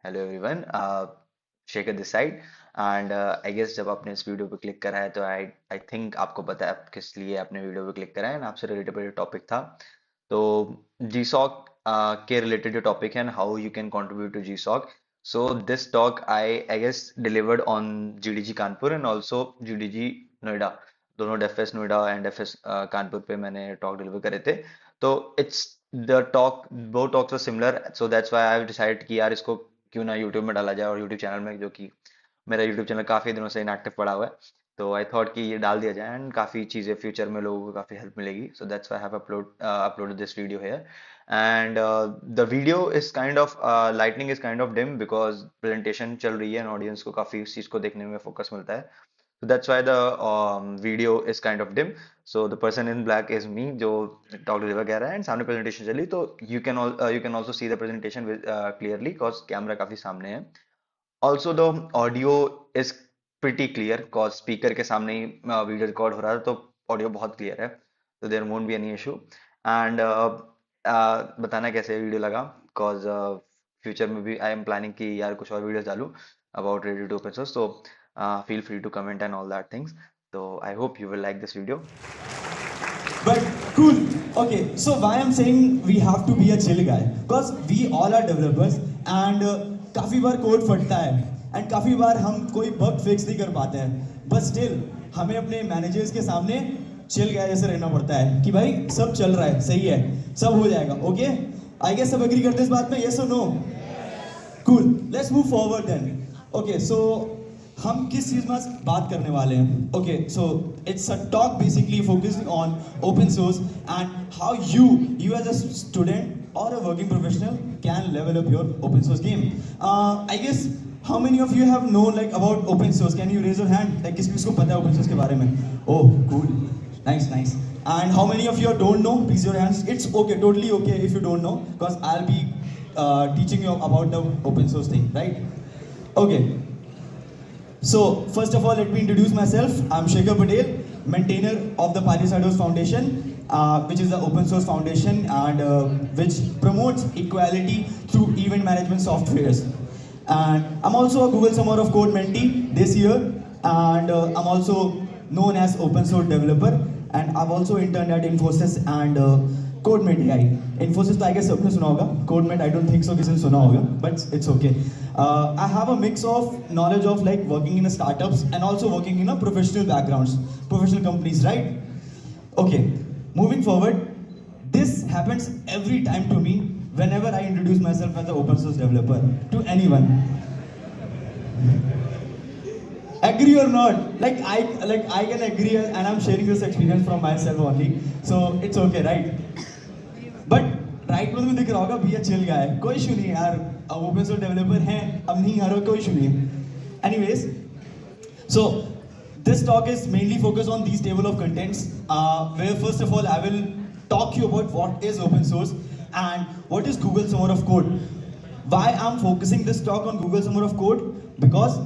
Hello everyone, Shekhar this side. And I guess जब आपने इस वीडियो पे क्लिक करा है तो आई आई थिंक आपको पता है आप किस लिए आपने वीडियो पे क्लिक करा है एंड आपसे रिलेटेड टॉपिक था। तो जीसॉक के रिलेटेड जो टॉपिक है and how you can contribute to GSoC. So this talk I guess delivered on GDG Kanpur and also GDG Noida. दोनों DevFest Noida and FS Kanpur पे मैंने टॉक डिलीवर करे थे। तो it's the talk, both talks are similar, so that's why I have decided कि यार इसको क्यों ना यूट्यूब में डाला जाए, और यूट्यूब चैनल में, जो कि मेरा यूट्यूब चैनल काफ़ी दिनों से इनएक्टिव पड़ा हुआ है। तो आई थॉट कि ये डाल दिया जाए एंड काफ़ी चीज़ें फ्यूचर में लोगों को काफ़ी हेल्प मिलेगी। सो that's why I have uploaded this video here. And the video is kind of lightning is kind of dim because presentation चल रही है एंड ऑडियंस को काफ़ी उस चीज़ को देखने में फोकस मिलता है। So that's why the video is kind of dim. So the person in black is me जो talk deliver कह रहा है, and सामने presentation चली, तो you can also see the presentation with, clearly cause camera काफी सामने है. Also the audio is pretty clear cause speaker के सामने ही video record हो रहा है, तो audio बहुत clear है, so there won't be any issue. And बताना कैसे वीडियो लगा cause फ्यूचर में भी आई एम प्लानिंग कि यार कुछ और वीडियोस डालूं about related to open source. So feel free to comment and all that things. So I hope you will like this video. But cool. Okay, so why I'm saying we have to be a chill guy? Because we all are developers and काफ़ी bar code फटता है and काफ़ी बार हम कोई bug fix नहीं कर पाते हैं, बट स्टिल हमें अपने मैनेजर्स के सामने चिल गाय जैसे रहना पड़ता है कि भाई सब चल रहा है, सही है, सब हो जाएगा. ओके, आई गेस सब एग्री करते हैं इस बात में, यस और no? Cool, let's move forward then. Okay, so हम किस चीज में बात करने वाले हैं? Okay, so it's a talk basically focused on open source and how you as a student or a working professional can level up your open source game. I guess how many of you have known like about open source? Can you raise your hand? Like किसको पता है open source के बारे में? Oh, cool, nice, nice. And how many of you don't know? Raise your hands. It's okay, totally okay if you don't know, because I'll be teaching you about the open source thing, right? Okay. So first of all, let me introduce myself. I'm Shekhar Patel, maintainer of the Palisades Foundation, which is the open source foundation and which promotes equality through event management softwares. And I'm also a Google Summer of Code mentee this year, and I'm also known as open source developer. And I've also interned at Infosys and CodeMate AI. Infosys तो I guess सबने सुना होगा. CodeMate I don't think so किसी ने सुना होगा, but it's okay. I have a mix of knowledge of like working in a startups and also working in a professional backgrounds, professional companies, right? Okay, moving forward, this happens every time to me whenever I introduce myself as an open source developer to anyone. Agree or not? Like I can agree, and I'm sharing this experience from myself only, so it's okay, right? But right में तुम्हें दिख रहा होगा भी chill guy, कोई issue नहीं है यार, अब ओपन सोर्स डेवलपर हैं, अब नहीं आ रहा, कोई इशू नहीं है. Anyways, so this talk is mainly focused on these table of contents, where first of all I will talk you about what is open source and what is Google Summer of Code. Why I'm focusing this talk on Google Summer of Code? Because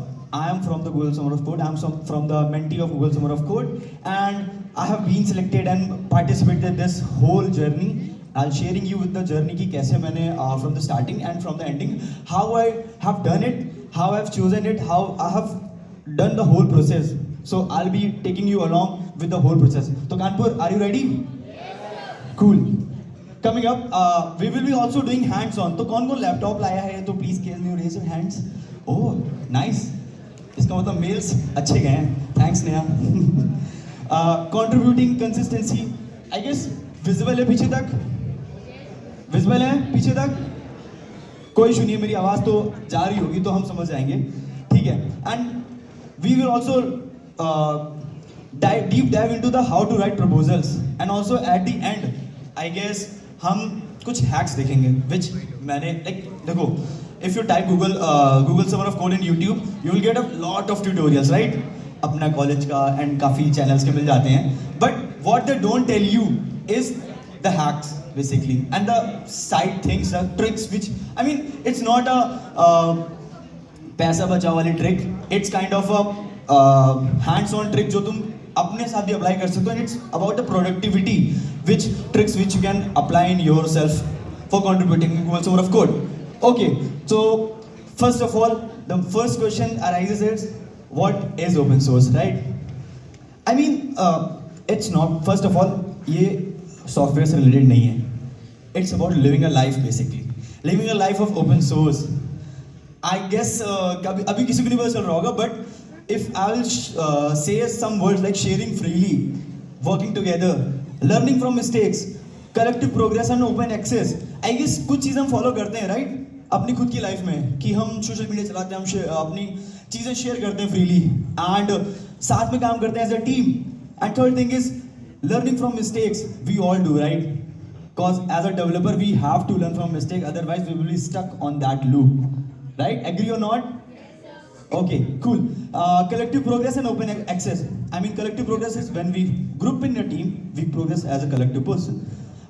I am from the Google Summer of Code. I'm from the mentee of Google Summer of Code, and I have been selected and participated this whole journey. I'll sharing you with the journey कि कैसे मैंने from the starting and from the ending, how I have done it, how I've chosen it, how I have done the whole process. So I'll be taking you along with the whole process. So Kanpur, are you ready? Yes. Cool. Coming up, we will be also doing hands-on. तो कौन कौन laptop लाया है? तो please can you raise your hands? Oh, nice. इसका मतलब mails अच्छे गए हैं. Thanks Neha. Contributing consistency. I guess visible है पीछे तक? Visible है पीछे तक? कोई इशू नहीं है, मेरी आवाज़ तो जा रही होगी तो हम समझ जाएंगे, ठीक है. And we will also deep dive into the how to write proposals, and also at the end I guess हम कुछ hacks देखेंगे which मैंने like देखो, if you type Google Summer of Code in YouTube, you will get a lot of tutorials, right? अपना college का and काफ़ी channels के मिल जाते हैं, but what they don't tell you is the hacks basically and the side things, the tricks, which I mean it's not a पैसा बचाओ वाली trick, it's kind of a hands on trick जो तुम अपने साथ भी अप्लाई कर सकते हो. And it's about the productivity which tricks which you can apply in your self for contributing in Google Summer of Code. Okay, so First of all, the first question arises is, what is open source, right? I mean, it's not. First of all, ये software से related नहीं है. It's about living a life basically. Living a life of open source. I guess कभी अभी किसी को नहीं पता चल रहा होगा, but if I will say some words like sharing freely, working together, learning from mistakes, collective progress and open access, I guess कुछ चीज़ हम follow करते हैं, right? अपनी खुद की लाइफ में कि हम सोशल मीडिया चलाते हैं, हम अपनी चीज़ें शेयर करते हैं फ्रीली एंड साथ में काम करते हैं as a team. And third thing is learning from mistakes. We all do, right? Because as a developer we have to learn from mistake, otherwise we will be stuck on that loop, right? Agree और not? Okay, cool. Collective progress and open access. I mean, collective progress is when we group in a team, we progress as a collective person.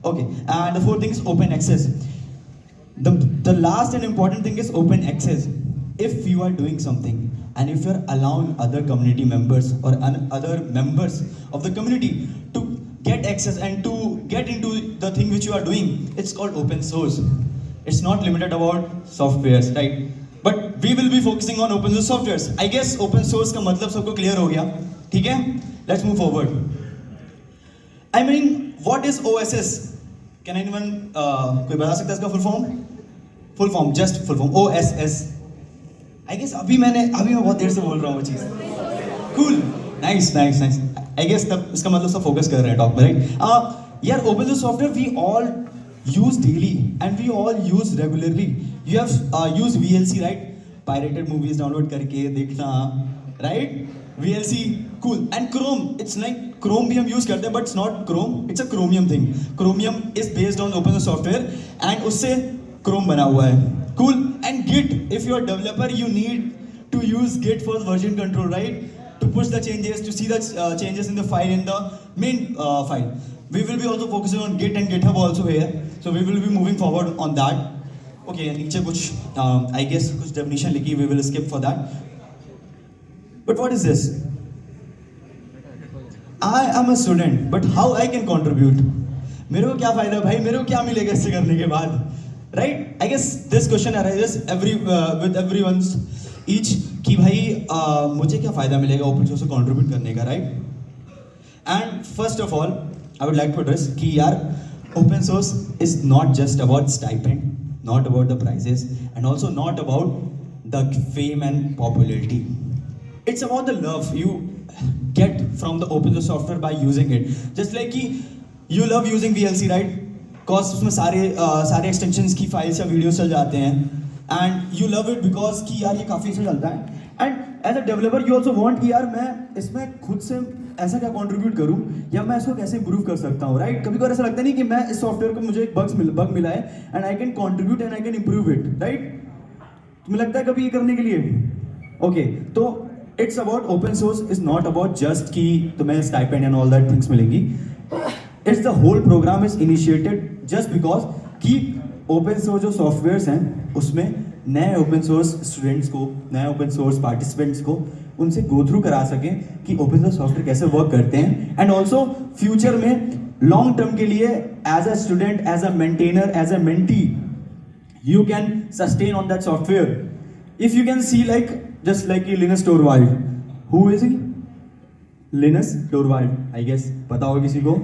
Okay, and the fourth thing is open access. The last and important thing is open access. If you are doing something and if you're allowing other community members or other members of the community to get access and to get into the thing which you are doing, it's called open source. It's not limited about softwares, right? But we will be focusing on open source softwares. I guess open source का मतलब सबको clear हो गया, ठीक है? Let's move forward. I mean, what is OSS? Can anyone कोई बता सकता है इसका full form? Full form, just full form. OSS. I guess अभी मैं बहुत देर से बोल रहा हूँ वो चीज़. Cool, nice. I guess तब इसका मतलब सब focus कर रहे हैं talk में, right? यार open source software we all use daily and we all use regularly. You have used VLC, right? Pirated movies download करके देखना, right? VLC, cool. And Chrome, it's like Chrome भी हम use करते हैं, but it's not Chrome, it's a Chromium thing. Chromium is based on open source software and उससे Chrome बना हुआ है. Cool. And Git, if you're a developer, you need to use Git for version control, right? To push the changes, to see the changes in the file, in the main file. We will be also focusing on Git and GitHub also here. So we will be moving forward on that. Okay, नीचे कुछ I guess कुछ definition लिखी, we will skip for that. But what is this? I am a student, but how I can contribute? मेरे को क्या फायदा भाई, मेरे को क्या मिलेगा इससे करने के बाद? Right? I guess this question arises with everyone's each कि भाई मुझे क्या फायदा मिलेगा ओपन सोर्स को कंट्रीब्यूट करने का, right? And first of all, I would like to address कि यार open source is not just about stipend, not about the prizes, and also not about the fame and popularity. It's about the love you get from the open source software by using it. Just like कि you love using VLC, right? Cause उसमें सारे extensions की files या videos चल जाते हैं, and you love it because कि यार ये काफ़ी अच्छा चलता है. And as a developer you also want कि यार मैं इसमें खुद से ऐसा क्या contribute करूँ या मैं इसको कैसे improve कर सकता हूँ, right? कभी कभी ऐसा लगता नहीं कि मैं इस सॉफ्टवेयर को मुझे एक बग मिला है and I can contribute and I can improve it, right? तुम्हें लगता है कभी ये करने के लिए? Okay, तो it's about open source is not about just कि तुम्हें stipend and all that things मिलेंगी. It's the whole program is initiated just because कि open source जो softwares हैं उसमें नए open source students को, नए open source participants को उनसे go through करा सकें कि open source software कैसे work करते हैं, and also future में long term के लिए as a student, as a maintainer, as a mentee, you can sustain on that software. If you can see like just like Linus Torvald, who is he? Linus Torvald, I guess पता होगा किसी को?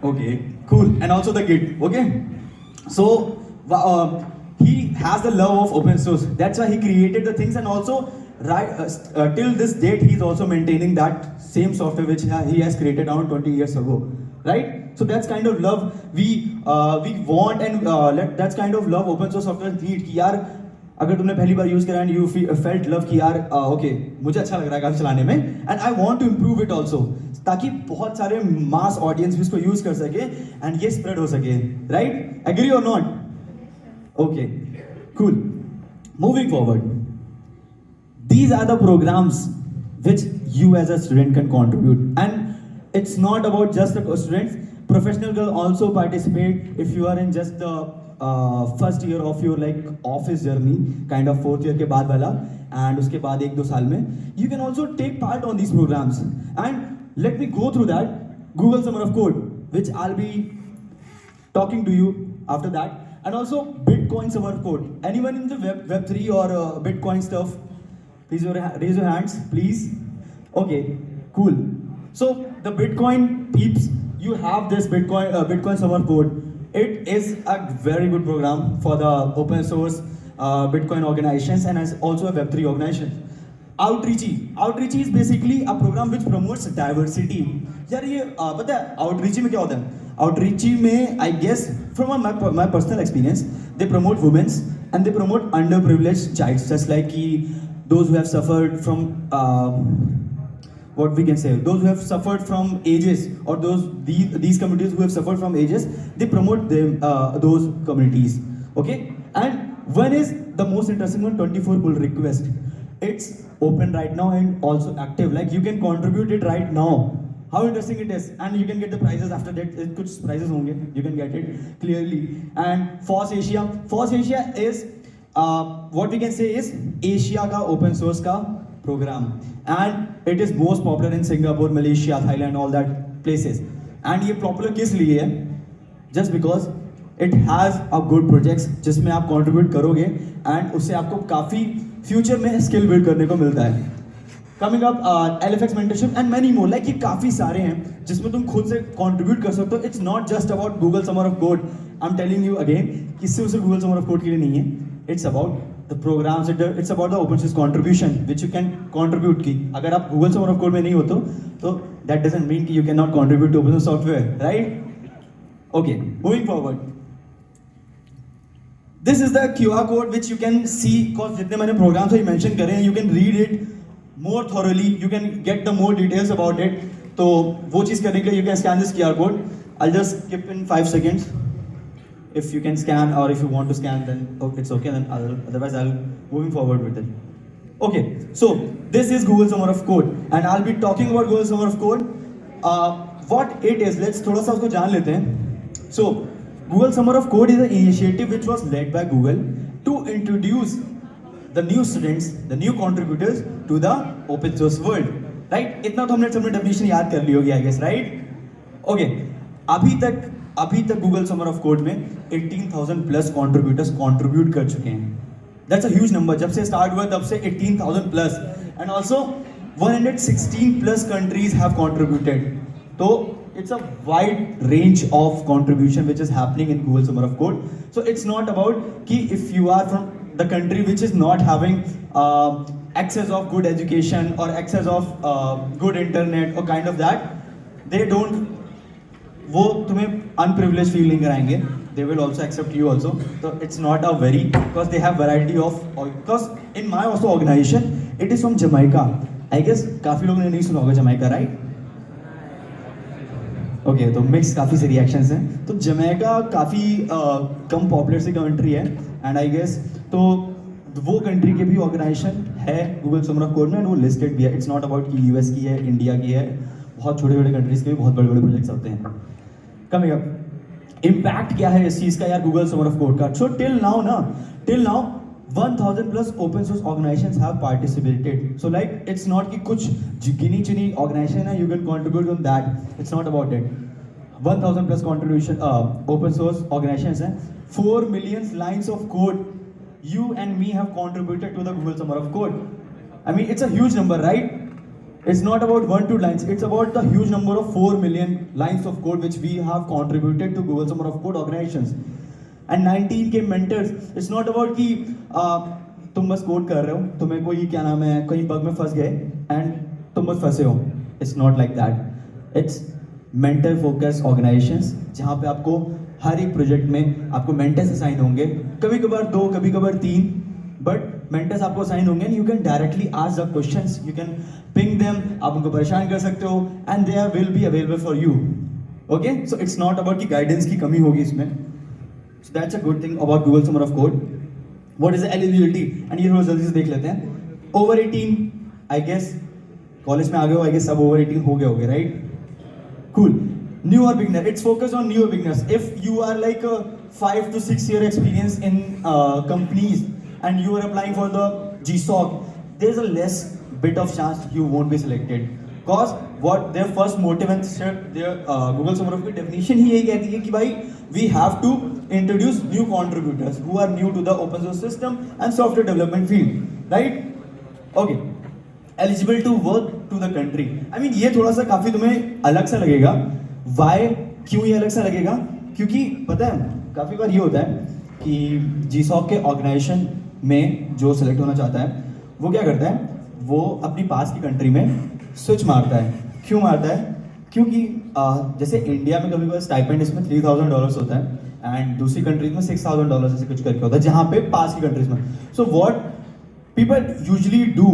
Okay, cool. And also the Git, okay? So he has the love of open source. That's why he created the things, and also till this date he's also maintaining that same software which he has created around 20 years ago, right? So that's kind of love we want, and that's kind of love open source software need कि यार अगर तुमने पहली बार use करा and you felt love कि यार okay मुझे अच्छा लग रहा है काफी चलाने में and I want to improve it also, ताकि बहुत सारे मास ऑडियंस भी इसको यूज कर सके एंड ये स्प्रेड हो सके, राइट? एग्री और not? Okay, cool. Moving forward, these are the programs which you as a student can contribute, and it's not about just the students. Professional will also participate if you are in just the first year of your like office journey, kind of fourth year के बाद वाला, and उसके बाद 1-2 साल में you can also take part on these programs. And let me go through that Google Summer of Code, which I'll be talking to you after that. And also Bitcoin summer code. Anyone in the Web3 or Bitcoin stuff? Please raise your hands, please. Okay, cool. So the Bitcoin peeps, you have this Bitcoin summer code. It is a very good program for the open source Bitcoin organizations and as also a Web3 organization. Outreachy is basically a program which promotes diversity. यार ये पता है outreachy में क्या होता है? Outreachy में I guess from my personal experience, they promote women's and they promote underprivileged childs, just like those who have suffered from what we can say, those who have suffered from ages, or these communities who have suffered from ages, they promote them those communities. Okay, and one is the most interesting one, 24 pull request. It's open right now and also active. Like you can contribute it right now. How interesting it is, and you can get the prizes after that. Kuch prizes honge, you can get it clearly. And FOSS Asia is what we can say is Asia का open source का program, and it is most popular in Singapore, Malaysia, Thailand, all that places. And ये popular किस लिए है? Just because it has a good projects जिसमें आप contribute करोगे and उससे आपको काफी future में skill build करने को मिलता है. Coming up, LFX mentorship and many more. Like ये काफी सारे हैं जिसमें तुम खुद से contribute कर सकते हो. It's not just about Google Summer of Code. I'm telling you again, किससे उसे Google Summer of Code के लिए नहीं है. It's about the programs. It's about the open source contribution which you can contribute की. अगर आप Google Summer of Code में नहीं हो तो that doesn't mean कि you cannot contribute to open source software, right? Okay, moving forward. This is the QR code which you can see, because जितने मैंने programs ही mention करे हैं, you can read it more thoroughly, you can get the more details about it. तो वो चीज़ करने के लिए you can scan this QR code. I'll just skip in 5 seconds. If you can scan, or if you want to scan, then it's okay. Then otherwise I'll moving forward with it. Okay, so this is Google Summer of Code, and I'll be talking about Google Summer of Code. What it is, let's थोड़ा सा उसको जान लेते हैं. So Google Summer of Code is an initiative which was led by Google to introduce the new students, the new contributors to the open source world, right? इतना तो हमने सबने definition याद कर ली होगी, I guess, right? Okay, अभी तक Google Summer of Code में 18,000 plus contributors contribute कर चुके हैं. That's a huge number. जब से start हुआ तब से 18,000 plus, and also 116 plus countries have contributed. तो it's a wide range of contribution which is happening in Google Summer of Code. So it's not about कि if you are from the country which is not having access of good education or access of good internet or kind of that, they don't, वो तुम्हें unprivileged feel नहीं कराएंगे. They will also accept you also. So it's not a very, because they have variety of, because in my also organization it is from Jamaica. I guess काफी लोगों ने नहीं सुना होगा Jamaica, right? ओके तो mix काफ़ी से reactions हैं. तो जमैका काफ़ी कम पॉपुलर सी कंट्री है, एंड आई गेस तो वो कंट्री के भी ऑर्गेनाइजेशन है गूगल समर ऑफ कोड में, एंड वो लिस्टेड भी है. इट्स नॉट अबाउट कि यूएस की है, इंडिया की है, बहुत छोटे छोटे कंट्रीज के भी बहुत बड़े बड़े प्रोजेक्ट्स होते हैं. कमिंग अप, इम्पैक्ट क्या है इस चीज़ का यार गूगल समर ऑफ कोड का. So till now 1000 plus open source organizations have participated. So like it's not कि कुछ गिनी चुनी organization है you can contribute on that. It's not about it. 1000 plus contribution open source organizations हैं. 4 million lines of code you and me have contributed to the Google Summer of Code. I mean it's a huge number, right? It's not about 1-2 lines. It's about the huge number of 4 million lines of code which we have contributed to Google Summer of Code organizations. And 19 के mentors. It's not about कि तुम बस code कर रहे हो, तुम्हें कोई क्या नाम है कहीं बग में फंस गए एंड तुम बस फंसे हो. It's not like that. It's mentor focused organizations जहाँ पे आपको हर एक प्रोजेक्ट में आपको mentors असाइन होंगे, कभी कभार 2 कभी कभार 3, बट mentors आपको असाइन होंगे and you can directly ask the questions, you can ping them, आप उनको परेशान कर सकते हो and they will be available for you. Okay, so it's not about कि guidance की कमी होगी इसमें. So that's a good thing about Google Summer of Code. What is the eligibility? And ये थोड़ा जल्दी से देख लेते हैं. Over 18, I guess कॉलेज में आ गए हो, I guess सब over 18 हो गए होगे, right? Cool. Newer beginner. It's focused on newer beginners. If you are like a 5 to 6 year experience in companies and you are applying for the GSOC, there's a less bit of chance you won't be selected. Cause what their first motive and their Google Summer of definition ही यही कहती है कि भाई we have to introduce new contributors who are new to the open source system and software development field, right? Okay. Eligible to work to the country. I mean ये थोड़ा सा काफी तुम्हें अलग सा लगेगा. Why? क्यों ये अलग सा लगेगा? क्योंकि पता है काफी बार ये होता है कि GSOC के ऑर्गेनाइजेशन में जो सिलेक्ट होना चाहता है वो क्या करता है, वो अपनी पास की कंट्री में स्विच मारता है. क्यों मारता है? क्योंकि जैसे इंडिया में कभी कभी स्टाइपेंड इसमें $3,000 होता है एंड दूसरी कंट्रीज में $6,000 ऐसे कुछ करके होता है जहाँ पे पास की कंट्रीज में. So what people usually do,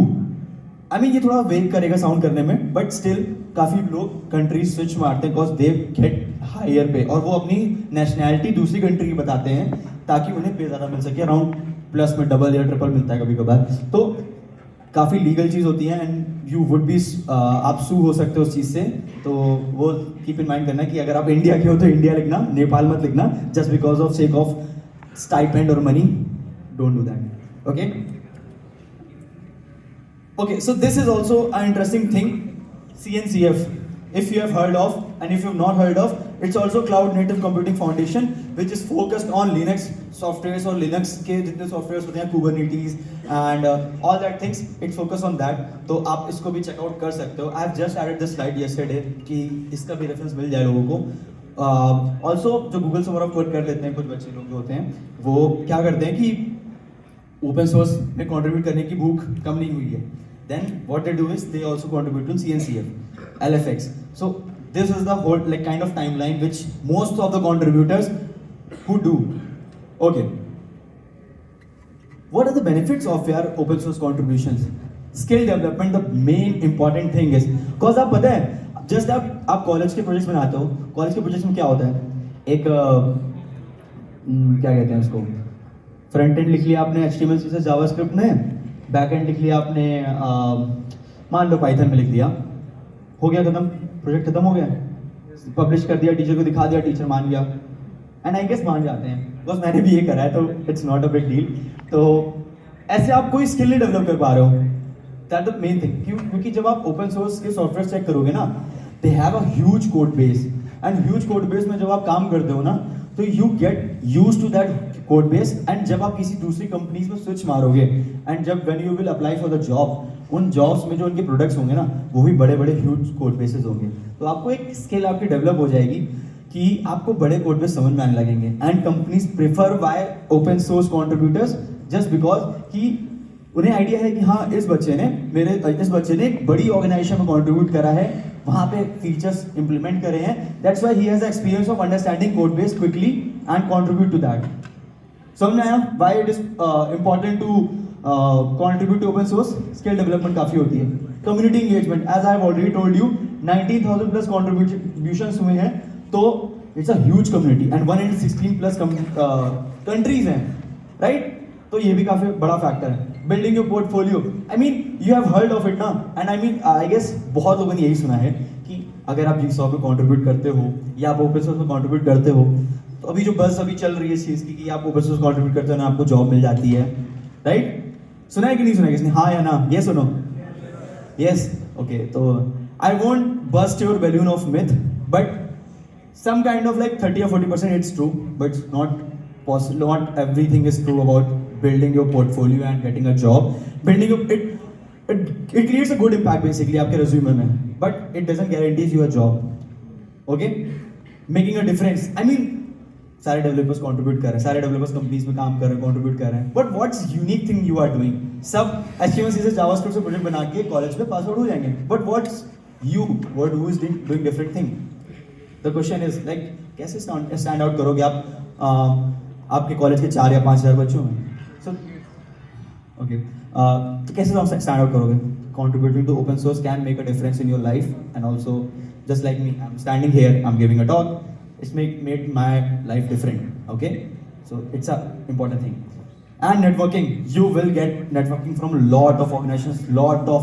I mean ये थोड़ा वेग करेगा साउंड करने में, बट स्टिल काफी लोग कंट्री स्विच मारते हैं बिकॉज दे गेट हायर पे, और वो अपनी नेशनैलिटी दूसरी कंट्री की बताते हैं ताकि उन्हें पे ज़्यादा मिल सके. अराउंड प्लस में डबल या ट्रिपल मिलता है कभी कभार. तो काफ़ी लीगल चीज़ होती है एंड यू वुड बी आप सू हो सकते हो उस चीज़ से. तो वो कीप इन माइंड करना कि अगर आप इंडिया के हो तो इंडिया लिखना, नेपाल मत लिखना just because of sake of stipend और money. Don't do that. Okay. Okay, so this is also an interesting thing, CNCF. If you have heard of, and if you have not heard of, it's also Cloud Native Computing Foundation, which is focused on Linux softwares or Linux के जितने softwares होते हैं, Kubernetes and all that things. It's focused on that. तो आप इसको भी check out कर सकते हो. I have just added this slide yesterday कि इसका भी reference मिल जाए लोगों को. Also जो Google Summer of Code कर लेते हैं कुछ बच्चे लोग जो होते हैं, वो क्या करते हैं कि open source में contribute करने की भूख कम नहीं हुई है. Then what they do is they also contribute to CNCF, LFX. So this is the whole like kind of timeline which most of the contributors who do. Okay. What are the benefits of your open source contributions? Skill development, the main important thing is, cause आप पता है just आप college के projects बनाते हो. College के projects में क्या होता है, एक क्या कहते हैं उसको, फ्रंट एंड लिख लिया आपने HTML से जावास्क्रिप्ट में, बैक एंड लिख लिया आपने मान लो पाइथन में लिख दिया, हो गया खत्म, प्रोजेक्ट खत्म हो गया, पब्लिश कर दिया, टीचर को दिखा दिया, टीचर मान गया. एंड आई गेस मान जाते हैं बिकॉज मैंने भी ये करा है, तो it's not a big deal. तो ऐसे आप कोई स्किल नहीं डेवलप कर पा रहे हो. That the main thing. क्योंकि जब आप ओपन सोर्स के सॉफ्टवेयर चेक करोगे ना, they have a huge code base, and huge code base में जब आप काम करते हो ना, तो you get use to that code base. And जब आप किसी दूसरी कंपनीज में स्विच मारोगे एंड जब when you will apply for the job, उन जॉब्स में जो उनके प्रोडक्ट्स होंगे ना, वो भी बड़े बड़े ह्यूज कोड बेसेस होंगे. तो आपको एक स्किल आपकी डेवलप हो जाएगी कि आपको बड़े कोड बेस समझ में आने लगेंगे. And companies prefer bye open source contributors just because कि उन्हें आइडिया है कि हाँ इस बच्चे ने एक बड़ी ऑर्गेनाइजेशन में कॉन्ट्रीब्यूट करा है, वहाँ पे फीचर्स इंप्लीमेंट करे हैं. That's why he has experience of understanding code base quickly and contribute to that. समझ में आया why it is important to contribute to open source. Skill development काफी होती है. Community engagement, as I have already told you, 19,000 plus contributions हुए हैं, तो it's a huge community and 116 plus countries हैं, राइट. तो ये भी काफी बड़ा फैक्टर है. Building your portfolio, I mean you have heard of it ना, and I mean I guess बहुत लोगों ने यही सुना है कि अगर आप GSOC में कंट्रीब्यूट करते हो या आप ओपन सोर्स में कंट्रीब्यूट करते हो, तो अभी जो बस अभी चल रही है इस चीज़ की कि आप ओपन सोर्स कंट्रीब्यूट करते हो ना, आपको जॉब मिल जाती है, राइट. सुना है कि नहीं सुना है किसने, हाँ या ना, ये सुनो. यस. ओके. तो I won't burst your balloon of myth, but some kind of like 30 or 40% it's true, but it's not possible. Not everything is true about building your portfolio and getting a job. Building your, it creates a good impact basically आपके resume में, but it doesn't guarantee you a job. Okay? Making a difference. I mean सारे developers contribute कर रहे हैं, सारे developers companies में काम कर रहे हैं, कंट्रीब्यूट कर रहे हैं, but what's unique thing you are doing. सब HTML से जावास्क्रिप्ट से प्रोजेक्ट बना के कॉलेज में पास आउट हो जाएंगे, but what's you, what who is doing different thing. The question is like कैसे स्टैंड आउट करोगे आप. आपके कॉलेज के 4 या 5 हज़ार बच्चों में, सो ओके, तो कैसे स्टैंड आउट करोगे. contributing to open source can make a difference in your life, and also just like me, I'm standing here, I'm giving a talk, it's made my life different. Okay, so it's a important thing. And networking, you will get networking from lot of organizations, lot of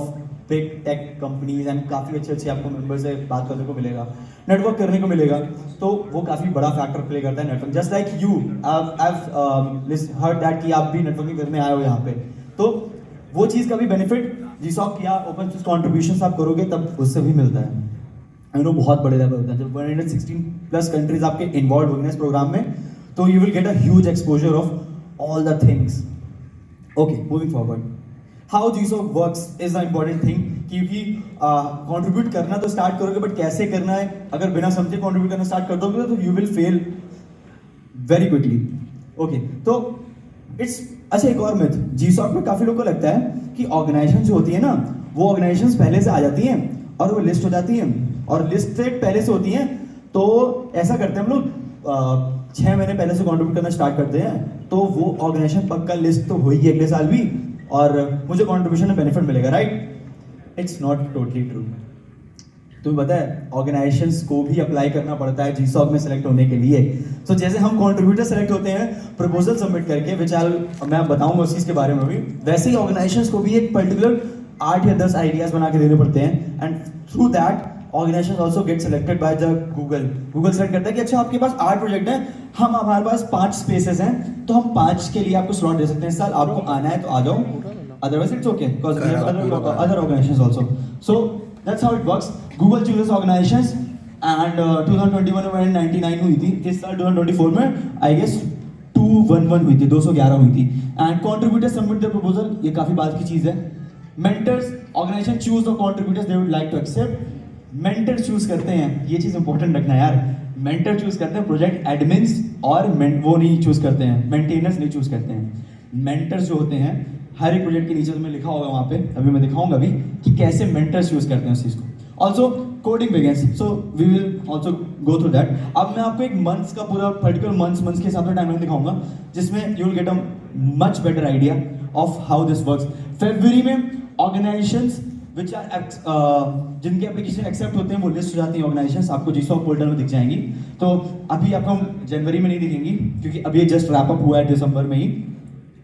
big tech companies, and काफ़ी अच्छे आपको member से बात करने को मिलेगा, network करने को मिलेगा, तो वो काफ़ी बड़ा फैक्टर प्ले करता है network. Just like you, I've heard that कि आप भी नेटवर्किंग करने आए हो यहाँ पे, तो वो चीज़ का भी बेनिफिट जीसॉक या ओपन सोर्स कॉन्ट्रीब्यूशन आप करोगे तब उससे भी मिलता है। आई नो बहुत बड़े लेवल होता है, जब 116 प्लस कंट्रीज आपके इन्वॉल्व हो गए इस प्रोग्राम में, तो you will get a huge exposure of all the things. Okay, moving forward, how GSoC works is the important thing, क्योंकि कंट्रीब्यूट करना तो स्टार्ट करोगे, बट कैसे करना है अगर बिना समझे कंट्रीब्यूट करना स्टार्ट कर दोगे तो you will fail very quickly. Okay, तो इट्स अच्छा, एक और मिथ जीसॉक में काफी लोगों को लगता है कि ऑर्गेनाइजेशन जो होती है ना, वो ऑर्गेनाइजेशन पहले से आ जाती हैं और वो लिस्ट हो जाती हैं, और लिस्टेड पहले से होती हैं। तो ऐसा करते हैं हम लोग 6 महीने पहले से कंट्रीब्यूट करना स्टार्ट करते हैं, तो वो ऑर्गेनाइजेशन पक्का लिस्ट तो होगी अगले साल भी, और मुझे कंट्रीब्यूशन में बेनिफिट मिलेगा, right? It's not totally true. तुम्हें पता है ऑर्गेनाइजेशंस को भी अप्लाई करना पड़ता है जीसॉक में सेलेक्ट होने के लिए। तो जैसे हम कंट्रीब्यूटर सेलेक्ट होते हैं प्रपोजल सबमिट करके, विच मैं बताऊंगा उस चीज़ के बारे में भी, वैसे ही ऑर्गेनाइजेशंस को भी एक पर्टिकुलर 8 या 10 आइडियाज बना के देने पड़ते हैं, and through that organization also get selected by the Google. Google select करता है कि अच्छा आपके पास 8 प्रोजेक्ट हैं, हम हमारे पास 5 स्पेसेस हैं, तो हम 5 के लिए आपको स्लॉट दे सकते हैं इस साल, आपको आना है तो आ जाओ, otherwise it's okay because we have other organizations also. So that's how it works. Google chooses organizations, and 2021 में 99 हुई थी, इस साल 2024 में आई गेस 211 हुई थी, 211 हुई थी। And contributors submit the proposal, ये काफी बात की चीज है। Mentors organization choose the contributors they would like to accept. Mentor choose करते हैं, ये चीज इंपॉर्टेंट रखना यार, मेंटर चूज करते हैं प्रोजेक्ट एडमिन्स, और वो नहीं चूज करते हैं, मेंटेनर्स नहीं चूज करते हैं। मेंटर्स जो होते हैं हर एक प्रोजेक्ट के नीचे तुम्हें लिखा होगा वहाँ पे, अभी मैं दिखाऊंगा भी कि कैसे मेंटर्स यूज करते हैं उस चीज़ को। Also coding begins, so we will also go through that. अब मैं आपको एक मंथ्स का पूरा पर्टिकुलर मंथ्स के हिसाब से टाइमलाइन दिखाऊंगा, जिसमें you will get a much better idea of how this works. फरवरी में ऑर्गेनाइजेशंस विच आर जिनके एप्लीकेशन एक्सेप्ट होते हैं वो लिस्ट हो जाती है ऑर्गेनाइजेशंस, आपको जीसॉक पोर्टल में दिख जाएंगी। तो अभी आपको हम जनवरी में नहीं दिखेंगी क्योंकि अभी ये जस्ट रैप अप हुआ है दिसंबर में ही,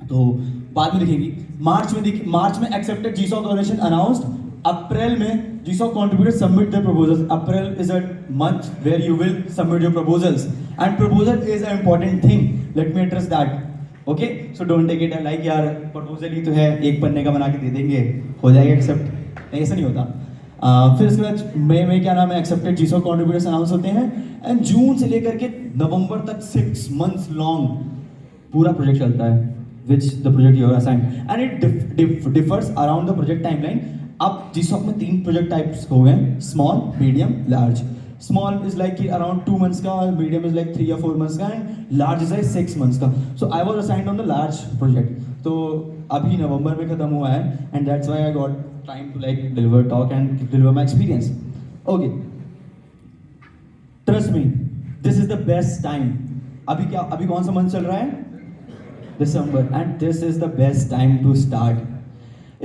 तो बाद में दिखेगी। मार्च में एक्सेप्टेड जीसॉक ऑर्गेनाइजेशन अनाउंस्ड। अप्रैल में GSoC contributors submit their proposals. April is a month where you will submit your proposals, and proposal is a important thing, let me address that. Okay, so don't take it like यार proposal ही तो है, एक पन्ने का बना के दे देंगे हो जाएगा एक्सेप्ट, नहीं ऐसा नहीं होता। फिर इसके बाद मई में क्या नाम है, एक्सेप्टेड जीसॉक कंट्रीब्यूटर्स अनाउंस होते हैं, एंड जून से लेकर के नवंबर तक 6 मंथ्स लॉन्ग पूरा प्रोजेक्ट चलता है which the project you are assigned, and it differs around the project timeline. अब जीसॉक में 3 प्रोजेक्ट टाइप्स हो गए, small, medium, large. Small is like around 2 months का, मीडियम इज लाइक 3 या 4 months का, and large is like 6 months का। So I was assigned on the large project, तो अभी नवंबर में खत्म हुआ है, and that's why I got time to like deliver talk and deliver my experience. Okay, trust me, this is the best time. अभी कौन सा मंथ चल रहा है, December, and this is the best time to start.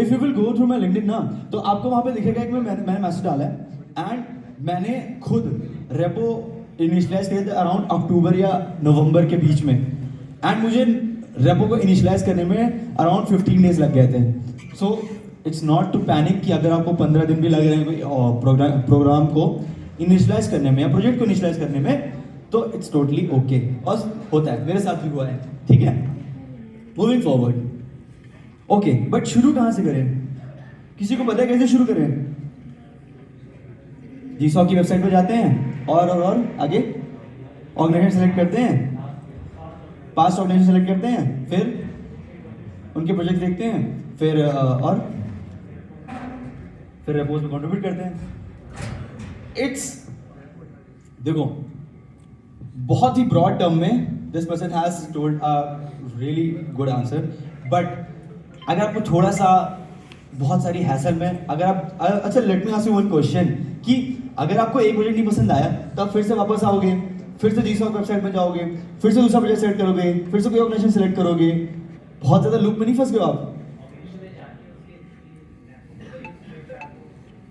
If you will go through my LinkedIn ना, तो आपको वहाँ पे दिखेगा कि मैंने मैसेज डाला है, एंड मैंने खुद रेपो इनिशियलाइज किया था अराउंड अक्टूबर या नवंबर के बीच में, एंड मुझे रेपो को इनिशियलाइज करने में अराउंड 15 days लग गए थे। So it's not to panic कि अगर आपको 15 दिन भी लग रहे हैं प्रोग्राम को इनिशियलाइज करने में या प्रोजेक्ट को इनिशियलाइज करने में, तो इट्स टोटली ओके, और होता है, मेरे साथ भी हुआ है, ठीक है। मूविंग फॉरवर्ड, ओके, बट शुरू कहां से करें, किसी को पता है कैसे शुरू करें? जीसॉक की वेबसाइट पर जाते हैं और आगे ऑर्गेनाइजेशन सेलेक्ट करते हैं, पास्ट ऑर्गेनाइजेशन सेलेक्ट करते हैं, फिर उनके प्रोजेक्ट देखते हैं, फिर रेपोज में कंट्रीब्यूट करते हैं। इट्स देखो बहुत ही ब्रॉड टर्म में this person has told a really good answer, but अगर आपको थोड़ा सा बहुत सारी हैसल में अगर आप अच्छा, let me ask you one question कि अगर आपको एक प्रोजेक्ट नहीं पसंद आया तब फिर से वापस आओगे, फिर से जीसॉक वेबसाइट में जाओगे, फिर से दूसरा प्रोजेक्ट सेलेक्ट करोगे, फिर से कोई ऑर्गेनाइजेशन सेलेक्ट करोगे, बहुत ज्यादा लूप में नहीं फंस गए आप?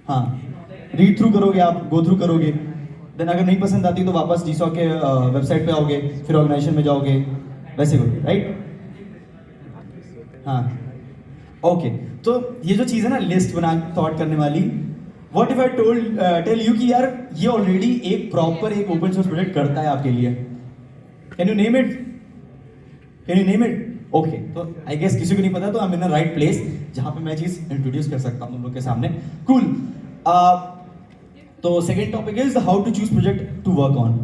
हाँ, रीड थ्रू करोगे आप, गो थ्रू करोगे, देन अगर नहीं पसंद आती तो वापस जीसॉक के वेबसाइट पे आओगे, फिर ऑर्गेनाइजेशन में जाओगे, वैसे करोगे, राइट? हाँ, ओके, तो ये जो चीज़ है ना लिस्ट बना थॉट करने वाली, what if I tell you कि यार ये ऑलरेडी एक प्रॉपर एक ओपन सोर्स प्रोजेक्ट करता है आपके लिए। Can you name it? Okay, तो आई गेस किसी को नहीं पता, तो I am in a right place जहाँ पे मैं चीज इंट्रोड्यूस कर सकता हूँ तुम लोग के सामने। कूल। तो second topic is how to choose project to work on.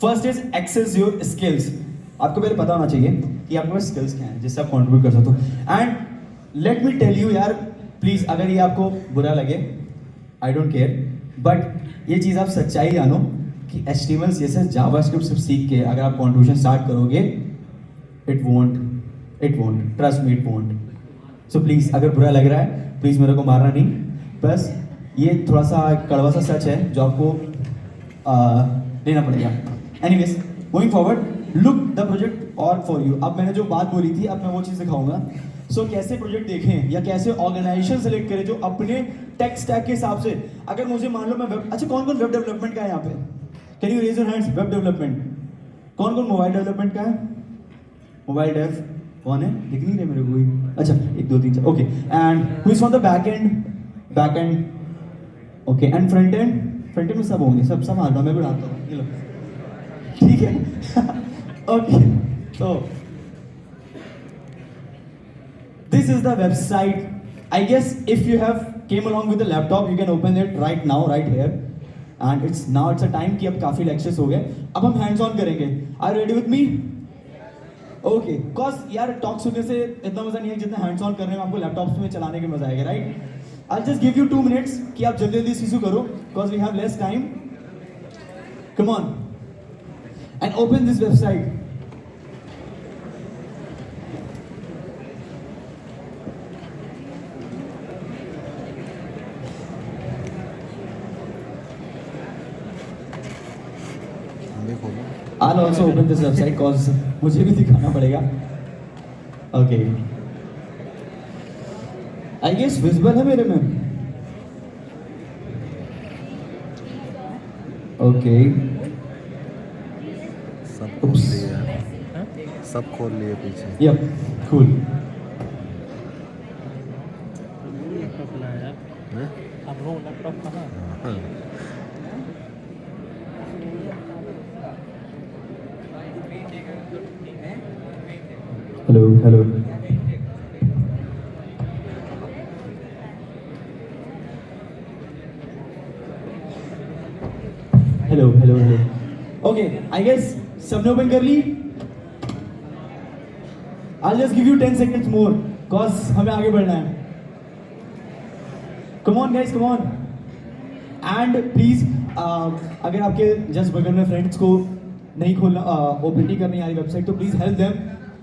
First is access your skills. आपको पहले पता होना चाहिए कि आपके पास स्किल्स क्या हैं जिससे आप कंट्रीब्यूट कर सकते हो। And let me tell you यार, प्लीज अगर ये आपको बुरा लगे, आई डोंट केयर, बट ये चीज़ आप सच्चाई जानो कि HTML CSS जावास्क्रिप्ट सिर्फ सीख के अगर आप कंट्रीब्यूशन स्टार्ट करोगे, it won't trust me, it won't. So please अगर बुरा लग रहा है प्लीज मेरे को मारना नहीं, बस ये थोड़ा सा कड़वा सा सच है जो आपको लेना पड़ेगा। Anyways, going forward, look the project और फॉर यू। अब मैंने जो बात बोली थी, अब मैं वो चीज़ दिखाऊंगा। सो कैसे प्रोजेक्ट देखें या कैसे ऑर्गेनाइजेशन सेलेक्ट करें जो अपने टेक स्टैक के हिसाब से। अगर मुझे मान लो मैं वेब, अच्छा कौन कौन वेब डेवलपमेंट का है यहाँ पे? Can you raise your hands? Web development कौन कौन? मोबाइल डेवलपमेंट का है? मोबाइल डेव कौन है? दिख नहीं रहे मेरे को कोई। अच्छा 1 2 3 4, okay. And who is on the back and? Back and, okay. And front end? Front end में सब होंगे, सब संभालता हूँ मैं, भी डालता हूँ, ये लो, ठीक है। ओके, तो this is the website. I guess if you have came along with the laptop, you can open it right now, right here. And it's a time कि अब काफी lectures हो गए, अब हम hands on करेंगे। Are you ready with me? Okay, cause यार talk सुनने से इतना मजा नहीं है जितना hands on करने में आपको laptops में चलाने के मजा आएगा, right? I'll just give you 2 minutes कि आप जल्दी जल्दी सीसू करो, cause we have less time. Come on, and open this website. I'll also open this website cause मुझे भी दिखाना पड़ेगा। Okay. I guess visible है मेरे में। Okay. सब खोल लिए, सब खोल लिए पीछे। Yep. Cool. हैं? आप लोग लैपटॉप कहाँ? हाँ। Hello hello. Hello hello hello. Okay, I guess सबने ओपन कर ली। I'll just give you 10 seconds more cause हमें आगे बढ़ना है। Come on guys, come on. And please अगर आपके जस्ट बगल में फ्रेंड्स को नहीं खोलना, ओपन करनी आ रही वेबसाइट, तो please help them,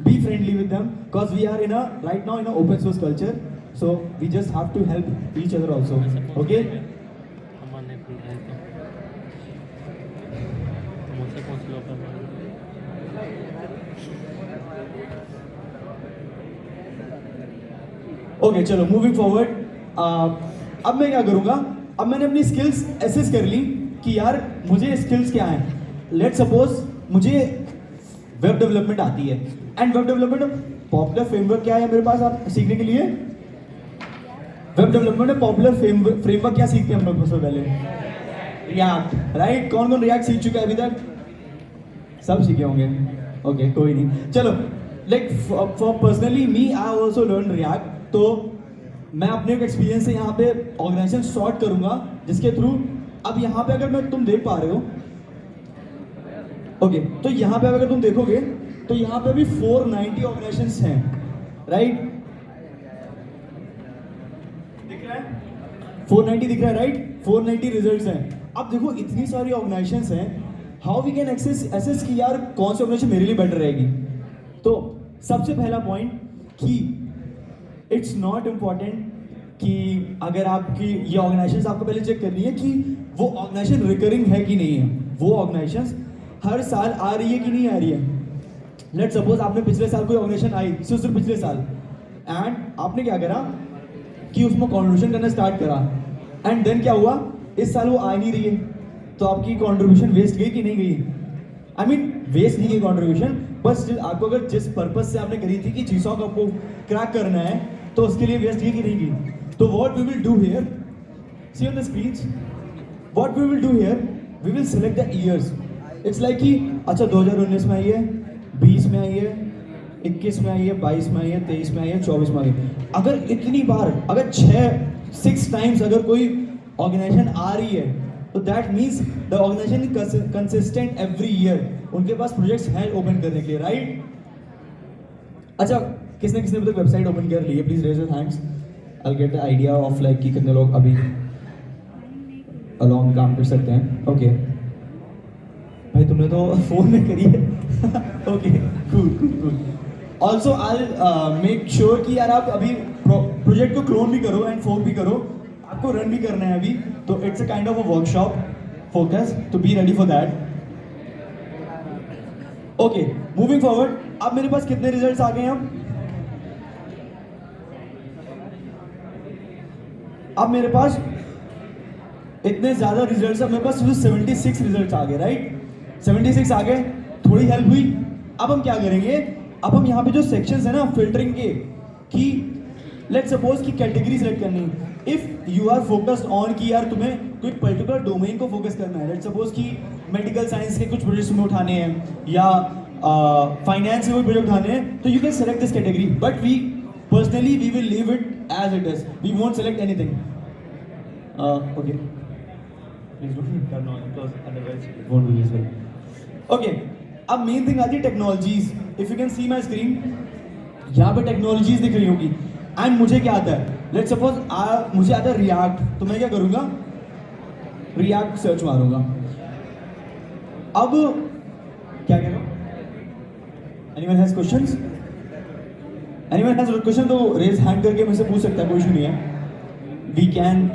be friendly with them cause we are in a right now in a open source culture, so we just have to help each other also, okay? हमारे भी है तो मुझसे कौन सी open है? Okay चलो moving forward. अब मैं क्या करूंगा, अब मैंने अपनी स्किल्स एसेस कर ली कि यार मुझे स्किल्स क्या हैं। लेट सपोज मुझे वेब डेवलपमेंट आती है, and web development popular framework क्या है मेरे पास आप सीखने के लिए? वेब डेवलपमेंट में पॉपुलर फ्रेमवर्क क्या सीखते हैं हम लोग सबसे पहले? React, right? कौन कौन रिएक्ट सीख चुका है अभी तक? सब सीखे होंगे, ओके कोई नहीं। चलो like for personally me I also learn react, तो मैं अपने एक्सपीरियंस से यहाँ पे ऑर्गेनाइजेशन सॉर्ट करूंगा जिसके थ्रू, अब यहाँ पे अगर मैं तुम देख पा रहे हो, ओके तो यहाँ पे अगर तुम देखोगे तो यहाँ पे भी 490 ऑर्गेनाइजेशंस हैं, राइट? दिख रहा है 490 दिख रहा है, राइट? 490 रिजल्ट्स हैं। अब देखो इतनी सारी ऑर्गेनाइजेशंस हैं, हाउ वी कैन एसेस कि यार कौन सी ऑर्गेनाइजेशन मेरे लिए बेटर रहेगी। तो सबसे पहला पॉइंट कि इट्स नॉट इम्पॉर्टेंट कि अगर आपकी ये ऑर्गेनाइजेशंस आपको पहले चेक करनी है कि वो ऑर्गेनाइजेशन रिकरिंग है कि नहीं है, वो ऑर्गेनाइजेशंस हर साल आ रही है कि नहीं आ रही है। लेट सपोज आपने पिछले साल कोई ऑर्गेनाइजेशन आई, सिर्फ पिछले साल, एंड आपने क्या करा कि उसमें कॉन्ट्रीब्यूशन करना स्टार्ट करा, एंड देन क्या हुआ, इस साल वो आ नहीं रही है, तो आपकी कॉन्ट्रीब्यूशन वेस्ट गई कि नहीं गई? आई मीन वेस्ट नहीं गई कॉन्ट्रीब्यूशन, बट स्टिल आपको अगर जिस पर्पज से आपने करी थी कि GSOC आपको क्रैक करना है, तो उसके लिए वेस्ट गई कि नहीं गई? तो what we will do here, see on the screen, what we will do here, we will select the years. It's like कि अच्छा 2019 में आई है, 20 में आई है, 21 में आई है, 22 में आई है, 23 में आई है, 24 में आई है। अगर इतनी बार, अगर 6 टाइम्स अगर कोई ऑर्गेनाइजेशन आ रही है, तो that means the organization consistent every year. उनके पास प्रोजेक्ट्स हैं ओपन करने के लिए, राइट? अच्छा, किसने किसने अभी तक वेबसाइट ओपन कर ली है? Please raise your hands. I get the idea of like कि कितने लोग अभी अलॉन्ग काम कर सकते हैं। ओके भाई, तुमने तो फोन में करी है। Okay, cool cool cool. Also I make sure कि यार आप अभी प्रोजेक्ट को क्लोन भी करो एंड फोक भी करो, आपको रन भी करना है अभी, तो it's a kind of a workshop focus, तो be ready for that. Okay, moving forward. अब मेरे पास कितने रिजल्ट्स आ गए हैं? अब मेरे पास इतने ज्यादा रिजल्ट्स, अब मेरे पास 76 रिजल्ट्स आ गए, राइट? 76 आ गए, थोड़ी हेल्प हुई। अब हम क्या करेंगे? अब हम यहाँ पे जो सेक्शंस है ना फिल्टरिंग के, कि लेट्स सपोज कि कैटेगरी सेलेक्ट करनी, if you are focused on कि यार तुम्हें कोई पर्टिकुलर डोमेन को फोकस करना है, लेट्स सपोज कि मेडिकल साइंस के कुछ प्रोजेक्ट्स में उठाने हैं या फाइनेंस के कोई प्रोजेक्ट उठाने हैं, तो you can select this category, but we personally we will leave it as it is, we won't select anything. Okay, please don't turn on because otherwise it won't be useful. Okay, अब main thing आती है technologies. If you can see my screen, यहाँ पे technologies दिख रही होगी। And मुझे क्या आता है? लेट्स सपोज मुझे आता है रिएक्ट, तो मैं क्या करूंगा? रिएक्ट सर्च मारूंगा। अब क्या कह रहा हूं? Anyone has questions? Anyone has question तो रेज हैंड करके मुझसे पूछ सकता है, कोई इशू नहीं है, we can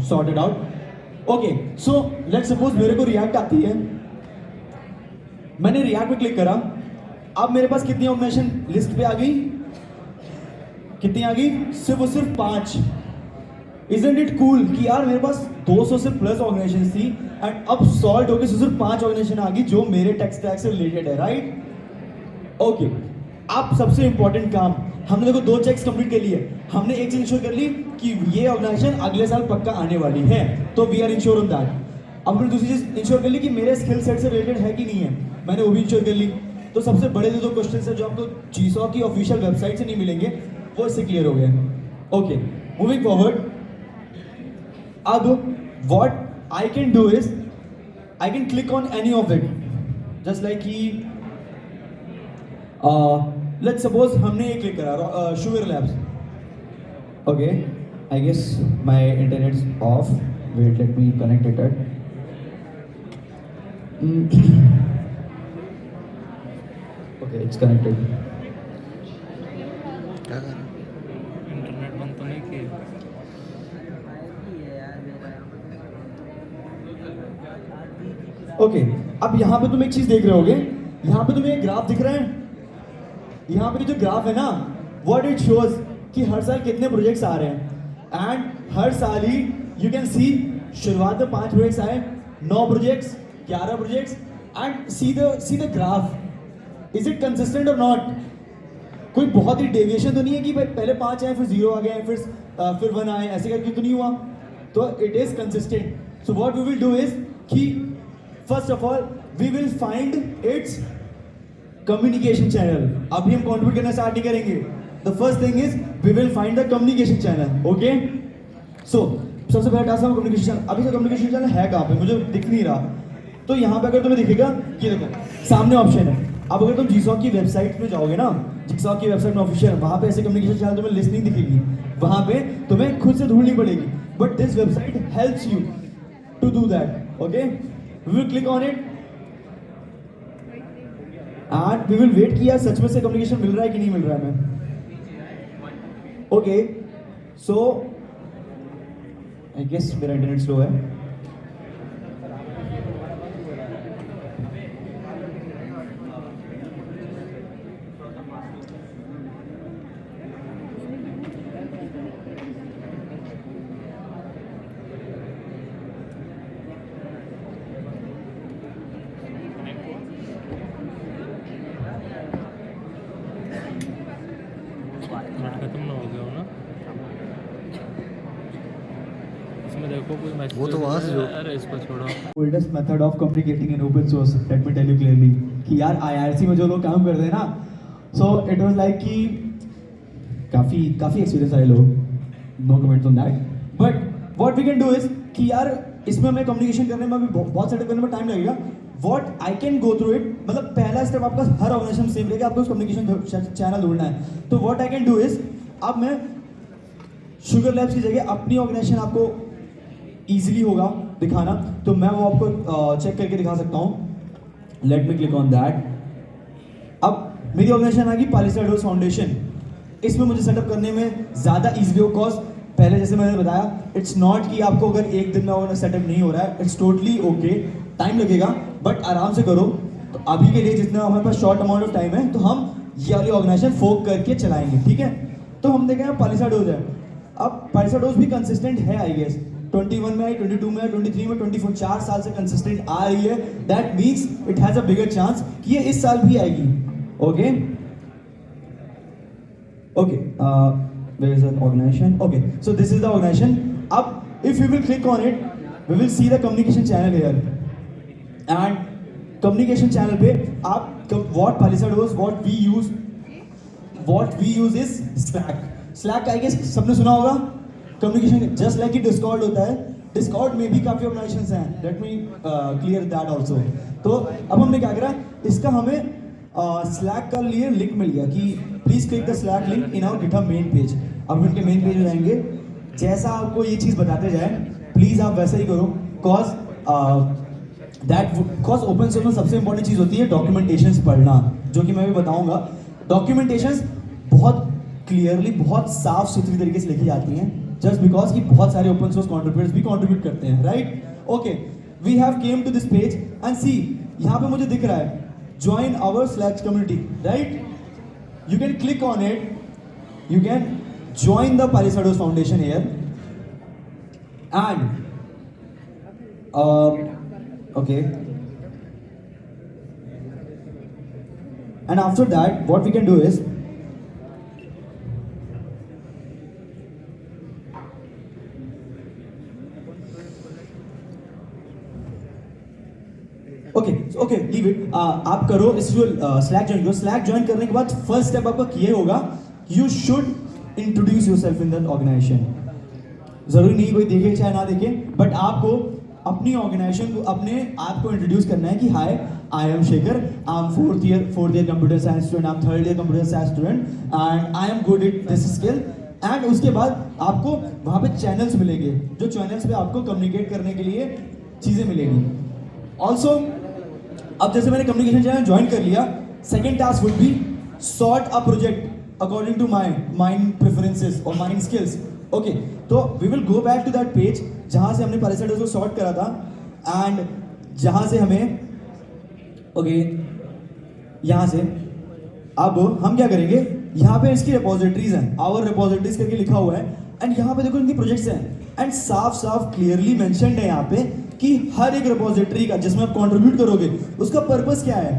sort it out. Okay, so let's suppose मेरे को रिएक्ट आती है, मैंने रिएक्ट पे क्लिक करा, अब मेरे पास कितनी ऑर्गेनाइजेशन लिस्ट पे आ गई? कितनी आ गई? सिर्फ और सिर्फ 5। इजंट इट कूल कि यार मेरे पास 200 से प्लस ऑर्गेनाइजेशन थी एंड अब सॉल्ट होकर सिर्फ 5 ऑर्गेनाइजेशन आ गई जो मेरे टेक स्टैक से रिलेटेड है, राइट? ओके, अब सबसे इंपॉर्टेंट काम, हमने देखो 2 चेक्स कंप्लीट कर लिए। हमने एक चीज इंश्योर कर ली कि ये ऑर्गेनाइजेशन अगले साल पक्का आने वाली है, तो we are insure on that. अब हमने दूसरी चीज इंश्योर कर ली कि मेरे स्किल सेट से रिलेटेड है कि नहीं है, मैंने वो भी इंश्योर कर ली। तो सबसे बड़े 2 क्वेश्चन है जो आपको जीसॉ की ऑफिशियल वेबसाइट से नहीं मिलेंगे, वो इससे क्लियर हो गए। Okay, moving forward. अब what I can do is I can click on any of it, just like कि लेट्स सपोज हमने ये क्लिक करा Sugar Labs. Okay, I guess my internet off, wait let me connect it. Okay, it's connected. क्या कर रहा है? Internet बंद तो नहीं किया? ओके, अब यहाँ पे तुम एक चीज देख रहे होगे, यहाँ पे तुम्हें एक ग्राफ दिख रहा है। यहाँ पे जो ग्राफ है ना, व्हाट इट शोज कि हर साल कितने प्रोजेक्ट्स आ रहे हैं, एंड हर साल ही यू कैन सी शुरुआत में 5 प्रोजेक्ट्स आए, 9 projects, 11 projects, and see the graph, is it consistent और नॉट? कोई बहुत ही डेविएशन तो नहीं है कि भाई पहले 5 आए फिर 0 आ गए फिर 1 आए, ऐसे करके तो नहीं हुआ, तो it is consistent. So what we will do is कि first of all we will find its communication channel. अभी हम कॉन्ट्रीब्यूट करना स्टार्ट नहीं करेंगे, the first thing is we will find the communication channel. Okay, so सबसे पहला task है communication channel. अभी से कम्युनिकेशन चैनल है कहाँ पे? मुझे दिख नहीं रहा, तो यहाँ पे अगर तुम्हें दिखेगा, ये देखो सामने ऑप्शन है। अब अगर तुम जीसॉ की वेबसाइट में जाओगे ना, जीसॉ की वेबसाइट में ऑफिशियल, वहाँ पे ऐसे कम्युनिकेशन चैनल तुम्हें लिस्ट नहीं दिखेगी, वहाँ पे तुम्हें खुद से ढूंढनी पड़ेगी, but this website helps you to do that. Okay, we will click on it and we will wait कि यार सच में से कम्युनिकेशन मिल रहा है कि नहीं मिल रहा है हमें। ओके, सो आई गेस मेरा इंटरनेट स्लो है। नेट खत्म ना हो गया हो ना? इसमें देखो कोई मैसेज, वो तो वहाँ से जो- अरे इसको छोड़ो। Oldest method of communicating in open source, let me tell you clearly कि यार आईआरसी में जो लोग काम करते हैं ना, सो इट वाज लाइक कि काफ़ी काफ़ी एक्सपीरियंस आए लोग, no comments on that, but what we can do is कि यार इसमें हमें कम्युनिकेशन करने में अभी बहुत सेटअप करने में टाइम लगेगा. What I can go through it, मतलब पहला स्टेप आपका हर ऑर्गेनाइजेशन सेम रहेगा, आपको कम्युनिकेशन चैनल ढूंढना है. तो what I can do is, अब मैं शुगर लैब्स की जगह अपनी ऑर्गेनाइजेशन आपको ईजिली होगा दिखाना, तो मैं वो आपको चेक करके दिखा सकता हूँ. Let me click on that. अब मेरी ऑर्गेनाइजेशन आ गई पालिसाडोस फाउंडेशन. इसमें मुझे सेटअप करने में ज़्यादा ईजी हो, कॉज पहले जैसे मैंने बताया इट्स नॉट कि आपको अगर एक दिन में अगर सेटअप नहीं हो रहा है, इट्स टोटली ओके, टाइम लगेगा बट आराम से करो. तो अभी के लिए जितना हमारे पास शॉर्ट अमाउंट ऑफ टाइम है, तो हम ये वाली ऑर्गेनाइजेशन फोक करके चलाएंगे, ठीक है. तो हम देखें पालिसाडोस है. अब पालिसाडोस भी कंसिस्टेंट है आई गेस, 21 में आई, 22 में, 23 में, 24, 4 साल से कंसिस्टेंट आ रही है. That means it has a bigger chance कि ये इस साल भी आएगी. Okay okay, where is the organization? Okay, so this is the organization. Up, if you will click on it, we will see the communication channel here. And communication channel पे आप what Palisadoes, what we use is Slack. Slack I guess सबने सुना होगा. Communication just like कि Discord होता है, Discord में भी काफ़ी organizations हैं. Let me clear that also. तो अब हमने क्या करा, इसका हमें स्लैक का लिए लिंक मिल गया कि please click the Slack link in our GitHub main page. अब उनके मेन पेज में जाएंगे, जैसा आपको ये चीज़ बताते जाए प्लीज़ आप वैसा ही करो, कॉज ओपन सोर्स में सबसे इंपॉर्टेंट चीज़ होती है डॉक्यूमेंटेशंस पढ़ना, जो कि मैं भी बताऊंगा. डॉक्यूमेंटेशंस बहुत क्लियरली, बहुत साफ सुथरी तरीके से लिखी जाती हैं, जस्ट बिकॉज कि बहुत सारे ओपन सोर्स कॉन्ट्रीब्यूटर्स भी कॉन्ट्रीब्यूट करते हैं, right. Okay, we have came to this page and see, यहाँ पे मुझे दिख रहा है join our Slack community, right? You can click on it, you can join the Palisadoes Foundation here, and okay, and after that what we can do is okay leave it. आप करो इस Slack join करो. Slack join करने के बाद first step आपका ये होगा, you should introduce yourself in that organization. जरूरी नहीं कोई देखे चाहे ना देखे, बट आपको अपनी ऑर्गेनाइजेशन को, अपने आप को इंट्रोड्यूस करना है कि hi I am Shekhar, I am fourth year computer science student, I am third year computer science student and I am good it this skill. एंड उसके बाद आपको वहाँ पे चैनल्स मिलेंगे, जो चैनल्स पे आपको कम्युनिकेट करने के लिए चीज़ें मिलेंगी. ऑल्सो अब जैसे मैंने कम्युनिकेशन चैनल ज्वाइन कर लिया, second task would be sort a project according to mind preferences और माइंड स्किल्स. ओके, तो we will go back to that page जहाँ से हमने पालिसाडोस को सॉर्ट करा था, एंड जहाँ से हमें ओके यहाँ से अब हम क्या करेंगे, यहाँ पे इसकी रिपोजिटरीज हैं, आवर रिपोजिटरीज करके लिखा हुआ है, एंड यहाँ पे देखो इनकी प्रोजेक्ट्स हैं, एंड साफ साफ क्लियरली मेंशन्ड है यहाँ पे कि हर एक रिपोजिटरी का जिसमें आप कंट्रीब्यूट करोगे उसका पर्पस क्या है.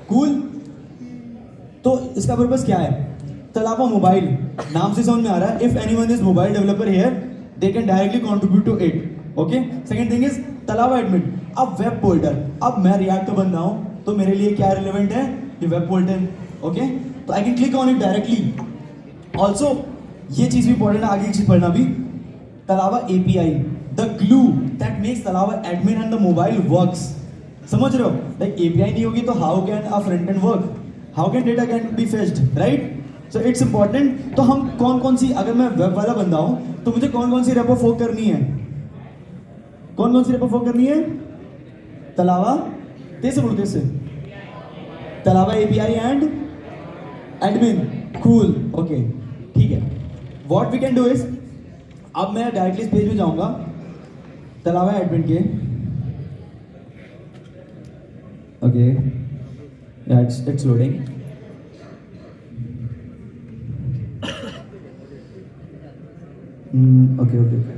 कूल. तो इसका पर्पस क्या है, तलाबा मोबाइल, नाम से समझ में आ रहा है. If anyone is mobile developer here they can directly contribute to it. Okay, second thing is Talawa admin. अब वेब पोर्टल, अब मैं रिएक्ट तो बन रहा हूँ, तो मेरे लिए क्या रिलेवेंट है, ये वेब पोर्टल. ओके, तो आई can click on it directly. Also ये चीज़ भी इंपॉर्टेंट है, आगे की चीज़ पढ़ना भी. तलाबा API, the glue that makes Talava admin and the mobile works. समझ रहे हो, like API नहीं होगी तो how can a front end work, how can data can be fetched, right? So it's important. तो हम कौन कौन सी, अगर मैं वेब वाला बंदा हूँ तो मुझे कौन कौन सी रेपो फोक करनी है, कौन कौन सी रेपो फोक करनी है, तलावा, तेज से बोलो तेज से, Talawa API and admin. Cool. Okay, ठीक है. What we can do is, अब मैं डायरेक्टली इस पेज में जाऊंगा तलावा एडमिन के. Okay, it's loading. Okay okay okay.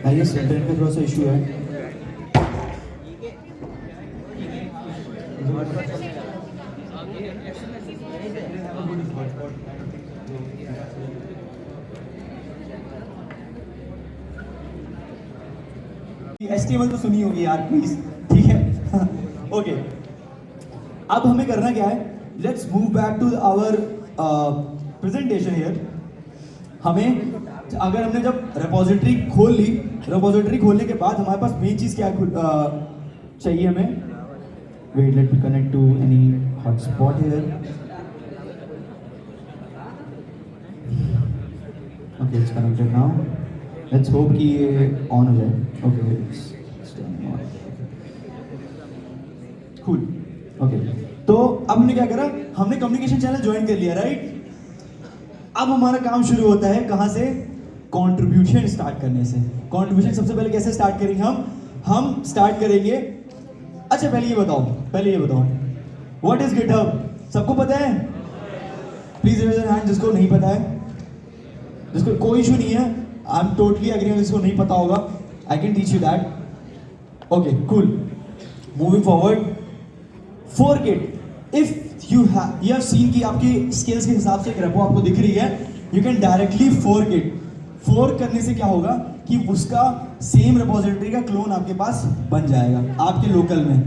I guess internet का थोड़ा सा इशू है. HTML तो सुनी होगी यार प्लीज, ठीक है? ओके, अब हमें करना क्या है, let's move back to our presentation here. हमें अगर हमने जब रिपोजिटरी खोल ली, रिपोजिटरी खोलने के बाद हमारे पास मेन चीज क्या चाहिए हमें, wait let me connect to any hotspot here. Okay it's connected now, let's hope कि ये ऑन हो जाए। Okay it's turning on, cool. Okay, तो अब हमने क्या करा, हमने कम्युनिकेशन चैनल ज्वाइन कर लिया, राइट? अब हमारा काम शुरू होता है कहां से, कंट्रीब्यूशन स्टार्ट करने से। कंट्रीब्यूशन सबसे पहले कैसे स्टार्ट करेंगे हम स्टार्ट करेंगे, अच्छा पहले ये बताओ व्हाट इज गिटहब, सबको पता है? प्लीज रेज योर हैंड जिसको नहीं पता है, जिसको कोई इशू नहीं है, आई एम टोटली एग्री, जिसको नहीं पता होगा I can teach you that. Okay cool, moving forward, fork it, if you have seen कि आपकी स्किल्स के हिसाब से एक रेपो आपको दिख रही है, यू कैन डायरेक्टली फोरकिट। फोर्क करने से क्या होगा कि उसका सेम रिपोजिटरी का क्लोन आपके पास बन जाएगा आपके लोकल में,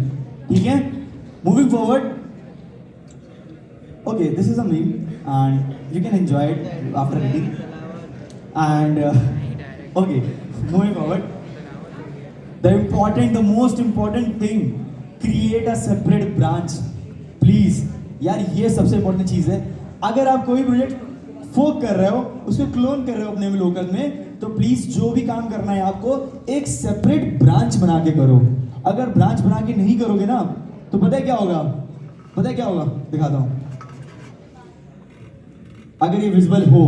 ठीक है? Moving forward, okay this is a meme and you can enjoy it after reading and okay moving forward, the most important thing, create a separate branch please. यार ये सबसे इंपॉर्टेंट चीज है, अगर आप कोई प्रोजेक्ट फोक कर रहे हो, उसको क्लोन कर रहे हो अपने में लोकल में, तो प्लीज जो भी काम करना है आपको एक सेपरेट ब्रांच बना के करो। अगर ब्रांच बना के नहीं करोगे ना, तो पता है क्या होगा, दिखाता हूं, अगर ये विजिबल हो,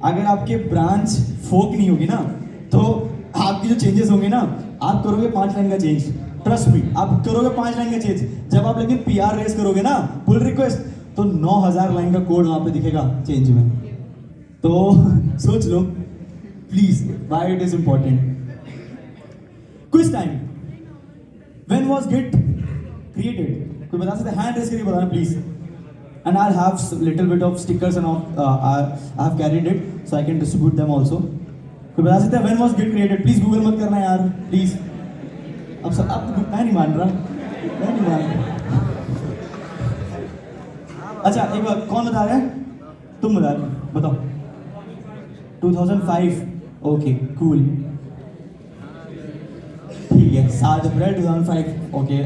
अगर आपके ब्रांच फोक नहीं होगी ना, तो आपकी जो चेंजेस होंगे ना, आप करोगे 5 लाइन का चेंज, ट्रस्ट मी आप करोगे 5 लाइन का चेंज। जब आप लेकिन PR रेस करोगे ना, पुल रिक्वेस्ट, तो 9000 लाइन का कोड वहां पे दिखेगा चेंज में। तो सोच लो please why it is important. Quiz time, when was git created, कोई बता सकता है? हैंड रेस करके बताना please. And I'll have little bit of stickers and all, I have carried it so I can distribute them also. कोई बता सकता है when was Git created? Please Google मत करना यार प्लीज। अब मैं नहीं मान रहा। अच्छा एक बार कौन बता रहा है? तुम बता रहे हो, बताओ। 2005, ओके कूल, ठीक है 7 अप्रैल 2005, ओके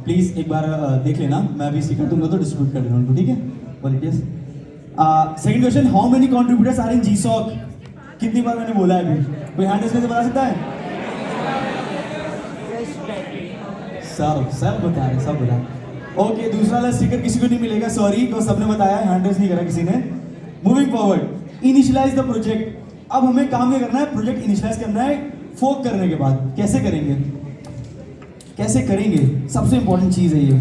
प्लीज एक बार देख लेना, मैं भी स्टिकर दूंगा तो डिस्ट्रीब्यूट कर देना उनको, ठीक है? Volunteers. Second question, how many contributors are in GSOC? कितनी बार मैंने बोला है अभी, कोई हैंड रेज़ करके बता सकता है? सब बता रहे, सब बता रहे। ओके दूसरा वाला स्टिकर किसी को नहीं मिलेगा, सॉरी, तो सबने बताया, हैंड रेज़ नहीं करा किसी ने। Moving forward, initialize the project. अब हमें काम क्या करना है, प्रोजेक्ट इनिशियलाइज करना है फोक करने के बाद। कैसे करेंगे सबसे इंपॉर्टेंट चीज है ये।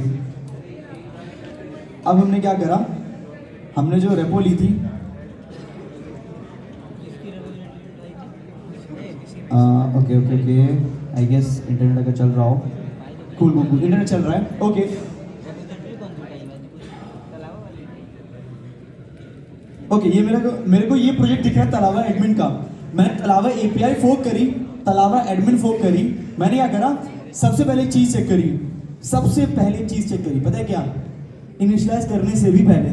अब हमने क्या करा, हमने जो रेपो ली थी, ओके आई गेस इंटरनेट अगर चल रहा हो, कूल इंटरनेट चल रहा है, ओके ये मेरे को ये प्रोजेक्ट दिख रहा है तलावा एडमिन का। मैंने तलावा API फोक करी, तलावा एडमिन फोक करी। मैंने क्या करा, सबसे पहले चीज चेक करी, पता है क्या? इनिशियलाइज करने से भी पहले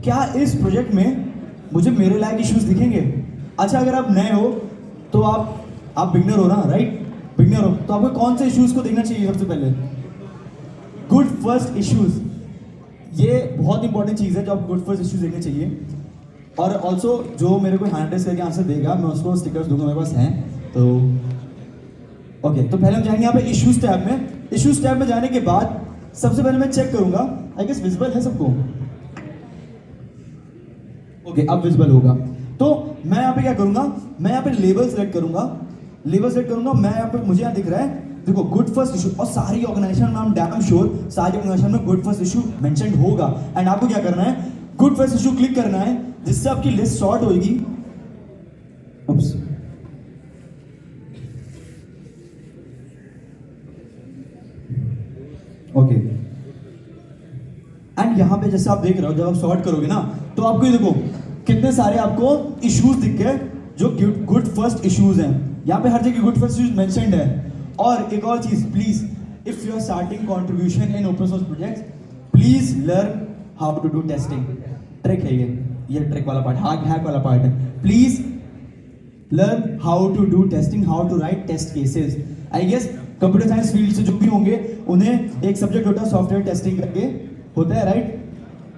क्या इस प्रोजेक्ट में मुझे मेरे लायक इश्यूज दिखेंगे? अच्छा अगर आप नए हो तो आप बिगनर हो ना, राइट? बिगनर हो तो आपको कौन से इश्यूज को देखना चाहिए सबसे पहले? गुड फर्स्ट इश्यूज, ये बहुत इंपॉर्टेंट चीज है जो आप गुड फर्स्ट इश्यूज देखने चाहिए। और ऑल्सो जो मेरे को हैंड रेस करके आंसर देगा, मैं उसको स्टिकर्स दूंगा, मेरे पास हैं। तो ओके तो पहले हम जाएंगे यहाँ पे इश्यूज टैब में। इश्यूज टैब में जाने के बाद सबसे पहले मैं चेक करूंगा, आई गेस विजिबल है सबको? ओके अब विजिबल होगा। तो मैं यहाँ पे क्या करूंगा, मैं यहाँ पे लेबल सेलेक्ट करूंगा, मैं यहाँ पे, मुझे यहाँ दिख रहा है देखो गुड फर्स्ट इशू, और सारी ऑर्गेनाइजेशन में आई एम डैम श्योर सारी ऑर्गेनाइजेशन में गुड फर्स्ट इशू मेंशन्ड होगा। एंड आपको क्या करना है, गुड फर्स्ट इशू क्लिक करना है, जिससे आपकी लिस्ट शॉर्ट होगी। ओके एंड यहाँ पे जैसे आप देख रहे हो, जब आप सॉर्ट करोगे ना तो आपको ये देखो कितने सारे आपको इश्यूज दिख गए जो गुड फर्स्ट इश्यूज हैं। यहाँ पे हर जगह गुड फर्स्ट इश्यूज मेंशन्ड है। और एक और चीज, please if you are starting contribution in open source projects, please learn how to do testing. Trick है ये ट्रिक वाला पार्ट, हैक वाला पार्ट है। Please learn how to do testing, how to write test cases. I guess computer science field से जो भी होंगे उन्हें एक सब्जेक्ट होता है सॉफ्टवेयर टेस्टिंग करके होता है, राइट?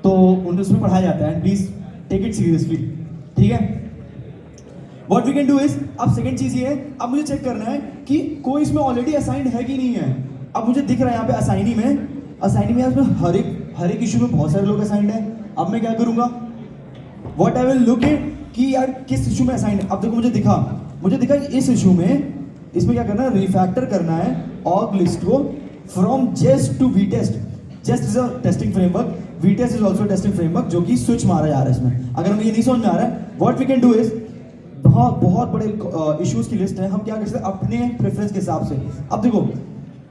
तो उन्हें उसमें पढ़ाया जाता है। प्लीज टेक इट सीरियसली, ठीक है? What we can do is, अब सेकंड चीज ये है, अब मुझे चेक करना है कि कोई इसमें ऑलरेडी असाइंड है कि नहीं है। अब मुझे दिख रहा है यहाँ पे असाइनी में इसमें हर एक इशू में बहुत सारे लोग असाइंड है। अब मैं क्या करूंगा, what I will look it कि यार किस इशू में असाइंड है। अब देखो मुझे दिखा इस इशू में, इसमें क्या करना है, रिफैक्टर करना है ऑर्ग लिस्ट को from Jest to Vitest. Jest is a testing framework, Vitest is also testing framework, जो कि स्विच मारा जा रहा है इसमें। अगर हमें ये नहीं समझ में आ रहा है, what we can do is, बहुत बड़े इश्यूज की लिस्ट है, हम क्या कर सकते हैं अपने प्रेफरेंस के हिसाब से। अब देखो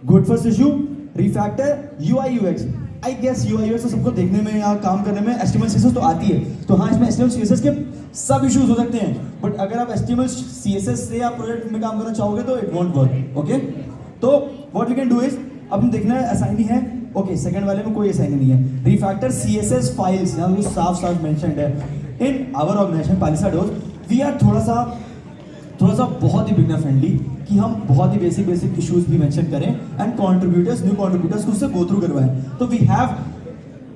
good first issue, refactor, UI UX. I guess UI UX तो सबको देखने में या काम करने में, एचटीएमएल सीएसएस तो आती है, तो हाँ इसमें एचटीएमएल सीएसएस के सब इश्यूज हो सकते हैं। बट अगर आप एचटीएमएल सीएसएस से आप प्रोजेक्ट में काम करना चाहोगे तो इट वोंट वर्क। ओके, तो what we can do is, अब हम देखना है असाइनी है, ओके सेकंड वाले में कोई असाइनी नहीं है। रिफैक्टर सीएसएस फाइल्स, यहाँ पे साफ मेंशन्ड है। In our organisation Palisadoes we are थोड़ा सा बहुत ही बिगनर फ्रेंडली, कि हम बहुत ही बेसिक इश्यूज भी मेंशन करें एंड न्यू कंट्रीब्यूटर्स को उससे गो थ्रू करवाएं। तो we have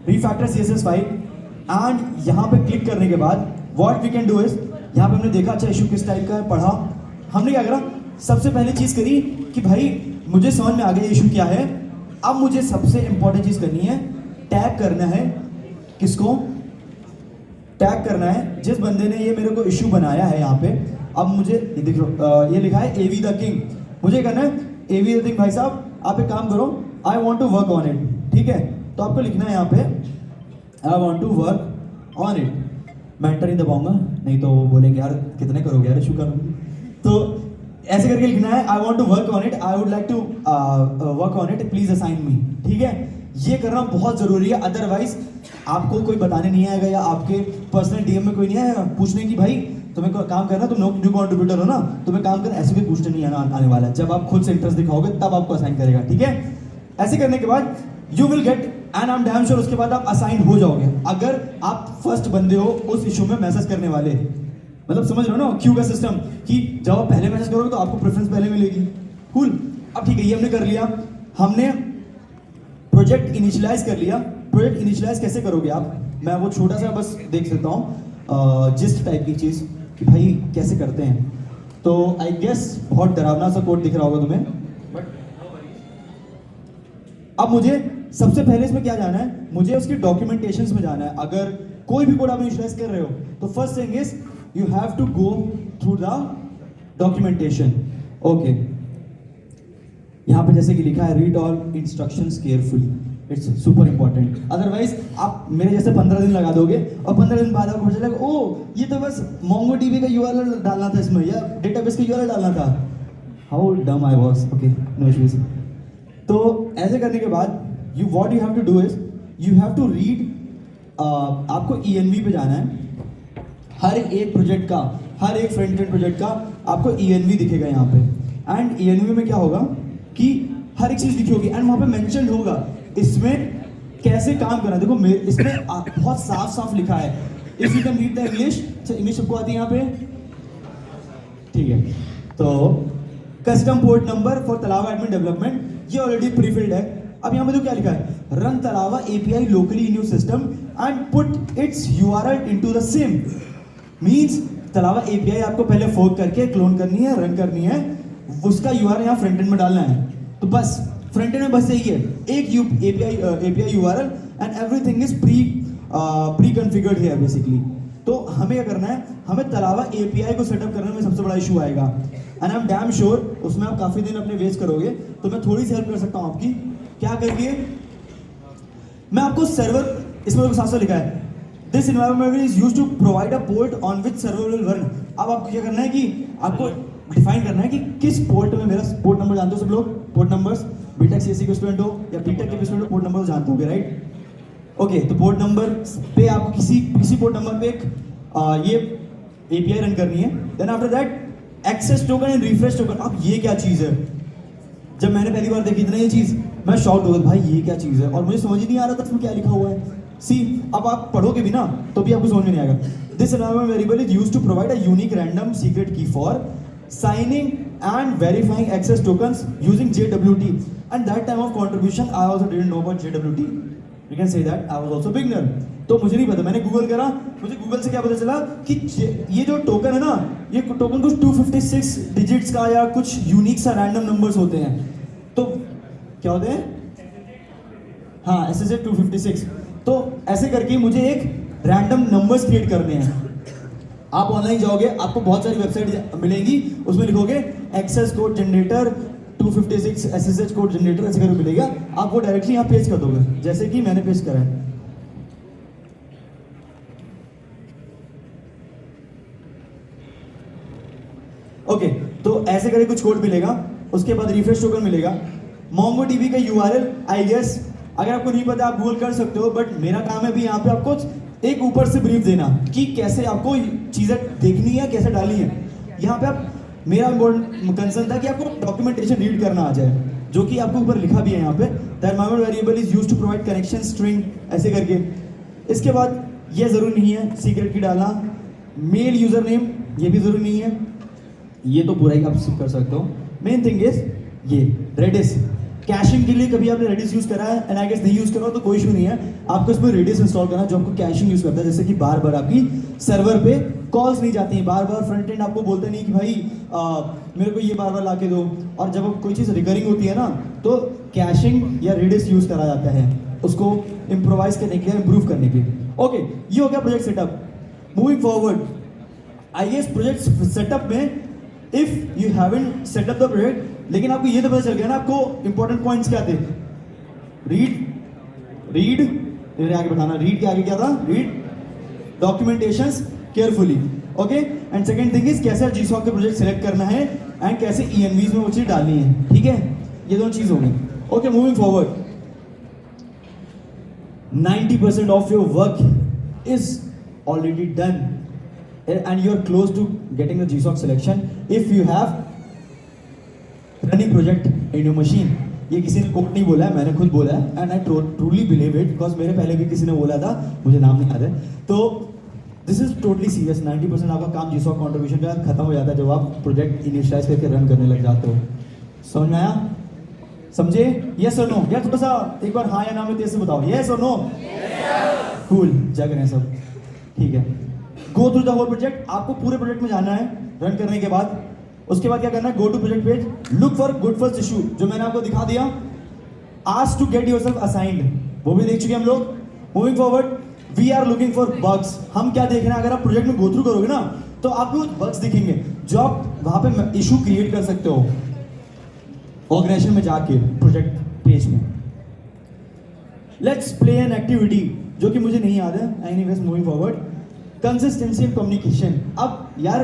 refactor CSS file and यहाँ पे क्लिक करने के बाद what we can do is, यहाँ पे हमने देखा अच्छा इशू किस टाइप का है, पढ़ा, हमने क्या करा, सबसे पहले चीज करी कि भाई मुझे समझ में आ गया इशू क्या है। अब मुझे सबसे इंपॉर्टेंट चीज करनी है, टैग करना है, किसको टैग करना है, जिस बंदे ने ये मेरे को इशू बनाया है यहाँ पे। अब मुझे ये देख लो, ये लिखा है एवी द किंग, मुझे करना है एवी द किंग। भाई साहब आप एक काम करो, I want to work on it, ठीक है? तो आपको लिखना है यहाँ पे I want to work on it. मैं एंटर नहीं दबाऊंगा, नहीं तो वो बोलेंगे यार कितने करोगे यार इशू का। तो ऐसे करके लिखना है I want to work on it, I would like to work on it, please assign me, ठीक है? ये करना बहुत जरूरी है, अदरवाइज आपको कोई बताने नहीं आएगा या आपके पर्सनल डीएम में कोई नहीं आएगा पूछने की भाई तुम्हें काम करना, तुम न्यू कंट्रीब्यूटर हो ना, तुम्हें काम करना, ऐसे कोई पूछने नहीं आने वाला है। जब आप खुद से इंटरेस्ट दिखाओगे तब आपको असाइन करेगा, ठीक है? ऐसे करने के बाद you will gate and I am damn sure उसके बाद आप असाइन हो जाओगे, अगर आप फर्स्ट बंदे हो उस इशू में मैसेज करने वाले। मतलब समझ रहे हो ना क्यू का सिस्टम, कि जब आप पहले मैसेज करोगे तो आपको प्रेफरेंस पहले मिलेगी। कूल, अब ठीक है, ये हमने कर लिया, हमने प्रोजेक्ट इनिशियलाइज कर लिया। प्रोजेक्ट इनिशियलाइज कैसे करोगे आप, मैं वो छोटा सा बस देख सकता हूँ जिस्ट टाइप की चीज़ कि भाई कैसे करते हैं। तो आई गेस बहुत डरावना सा कोड दिख रहा होगा तुम्हें, बट अब मुझे सबसे पहले इसमें क्या जाना है, मुझे उसकी डॉक्यूमेंटेशंस में जाना है। अगर कोई भी कोड आप इनिशियलाइज कर रहे हो तो first thing is you have to go through the documentation. Okay, यहाँ पे जैसे कि लिखा है read all instructions carefully, it's super important. Otherwise आप मेरे जैसे 15 दिन लगा दोगे और 15 दिन बाद आपको पता चलेगा ओ ये तो बस MongoDB का यूआरएल डालना था इसमें, या डेटाबेस का यूआरएल डालना था। How dumb I was. Okay, no issues. तो ऐसे करने के बाद you what you have to do is you have to read, आपको ENV पे जाना है। हर एक प्रोजेक्ट का, हर एक फ्रंट एंड प्रोजेक्ट का आपको ENV दिखेगा यहाँ पे, एंड ENV में क्या होगा कि हर एक चीज लिखी होगी एंड वहां पे मेंशन होगा इसमें कैसे काम करना है। देखो इसमें बहुत साफ लिखा है, if you can read the English. अच्छा, इंग्लिश सबको आती है यहाँ पे, ठीक है? तो custom port number for Talawa admin development, ये ऑलरेडी प्रीफिल्ड है। अब यहाँ पे तो क्या लिखा है, run Talawa API locally in your system and put its URL into the same. Means Talawa API आपको पहले फोर्क करके क्लोन करनी है, रन करनी है, उसका URL यहाँ फ्रंट एंड में डालना है। तो बस फ्रंट एंड में बस यही है, एक API URL and everything is pre configured here basically. तो हमें क्या करना है, हमें तलावा API को सेटअप करने में सबसे बड़ा इशू आएगा and I am damn sure उसमें आप काफी दिन अपने वेस्ट करोगे। तो मैं थोड़ी सी हेल्प कर सकता हूँ आपकी। क्या करिए, मैं आपको सर्वर, इसमें साफ साफ लिखा है this environment is used to provide a port on which server will run. अब आपको क्या करना है कि आपको डिफाइन करना है कि किस पोर्ट में मेरा पोर्ट नंबर जानते हो सब लोग, पोर्ट नंबर्स, बीटेक CSE के स्टूडेंट हो या बीटेक के स्टूडेंट हो, पोर्ट नंबर जानते होगे, राइट? ओके, तो पोर्ट नंबर पे आपको किसी पोर्ट नंबर पे ये एपीआई रन करनी है। Then after that access token and refresh token. अब ये क्या चीज़ है? जब मैंने पहली बार देखी थी ना ये चीज़, मैं शॉक हो गया, भाई ये क्या चीज़ है, और मुझे समझ ही नहीं आ रहा था इसमें क्या लिखा हुआ है। सी, अब आप पढ़ोगे भी ना तो भी आपको समझ में नहीं आएगा। This environment variable is used to provide a unique random secret key for signing and verifying access tokens using JWT. And that time of contribution I also didn't know about JWT. You can say that I was also beginner. तो मुझे नहीं पता, मैंने Google करा, मुझे Google से क्या पता चला कि ये जो टोकन है ना, ये टोकन कुछ 256 डिजिट्स का या कुछ यूनिक सा रैंडम नंबर्स होते हैं। तो क्या होते हैं? हाँ, SSH 256। तो ऐसे करके मुझे एक रैंडम नंबर्स क्रिएट करने हैं। आप ऑनलाइन जाओगे, आपको बहुत सारी वेबसाइट मिलेंगी, उसमें लिखोगे access code generator 256 SSH code generator, ऐसे करके मिलेगा। आप वो डायरेक्टली यहाँ पेस्ट कर दोगे, जैसे कि मैंने पेस्ट करा है। ओके, तो ऐसे करके कुछ कोड मिलेगा, उसके बाद रिफ्रेश टोकन मिलेगा। MongoDB का URL आई गेस अगर आपको नहीं पता आप गूगल कर सकते हो, बट मेरा काम है भी यहाँ पे आपको एक ऊपर से ब्रीफ देना कि कैसे आपको चीज़ें देखनी है, कैसे डालनी है। यहाँ पे आप, मेरा कंसर्न था कि आपको डॉक्यूमेंटेशन रीड करना आ जाए, जो कि आपको ऊपर लिखा भी है यहाँ पे। The environment variable is used to provide connection string, ऐसे करके। इसके बाद ये ज़रूरी नहीं है सीक्रेट की डालना। मेल यूज़र नेम ये भी ज़रूरी नहीं है, ये तो पूरा ही आप स्किप कर सकते हो। मेन थिंग इज ये रेडिस। कैशिंग के लिए कभी आपने रेडिस यूज करा है? एंड आई गेस नहीं यूज करा तो कोई इशू नहीं है, आपको इसमें रेडिस इंस्टॉल करना जो आपको कैशिंग यूज करता है, जैसे कि बार बार आपकी सर्वर पे कॉल्स नहीं जाती हैं, बार बार फ्रंट एंड आपको बोलते नहीं कि भाई मेरे को ये बार बार ला के दो। और जब कोई चीज़ रिकरिंग होती है ना, तो कैशिंग या रेडिस यूज करा जाता है उसको इम्प्रोवाइज करने के लिए, इम्प्रूव करने के लिए। ओके, ये हो गया project setup. Moving forward, I guess project setup में if you haven't set up the project, लेकिन आपको ये तो पता चल गया ना आपको इंपॉर्टेंट पॉइंट्स क्या थे। रीड मेरे आगे बताना, रीड के आगे क्या था? Read documentations carefully. Okay, and second thing is कैसे GSOC के प्रोजेक्ट सेलेक्ट करना है एंड कैसे ENVs में वो चीज डालनी है। ठीक है, ये दोनों चीज हो गई। Okay, moving forward, 90% of your work is already done and you are close to getting the GSOC selection if you have running project in your machine. ये किसी ने कोट नहीं बोला है, मैंने खुद बोला है, and I truly believe it because मेरे पहले भी किसी ने बोला था, मुझे नाम नहीं याद है। तो this is totally serious। 90% आपका काम GSOC contribution का खत्म हो जाता है जब आप प्रोजेक्ट इनिशियलाइज करके रन करने लग जाते हो। समझ में आया? समझे? यस और नो? यार थोड़ा सा एक बार हाँ या ना में तेज से बताओ, यस और नो? कूल, जग रहे हैं सब। ठीक है, go through the whole project. आपको पूरे प्रोजेक्ट में जाना है रन करने के बाद। उसके बाद क्या करना है? Go to project page, look for good first issue, जो मैंने आपको दिखा दिया। Ask to get yourself assigned, वो भी देख चुके हम लोग। Moving forward, we are looking for bugs. हम क्या देख रहे हैं? अगर आप प्रोजेक्ट में गो थ्रू करोगे ना, तो आपको कुछ बग्स दिखेंगे जो आप वहां पे इशू क्रिएट कर सकते हो ऑर्गेनाइजेशन में जाके, प्रोजेक्ट पेज में। लेट्स प्ले एन एक्टिविटी, जो कि मुझे नहीं याद है। Anyways, moving forward, consistency and communication. अब यार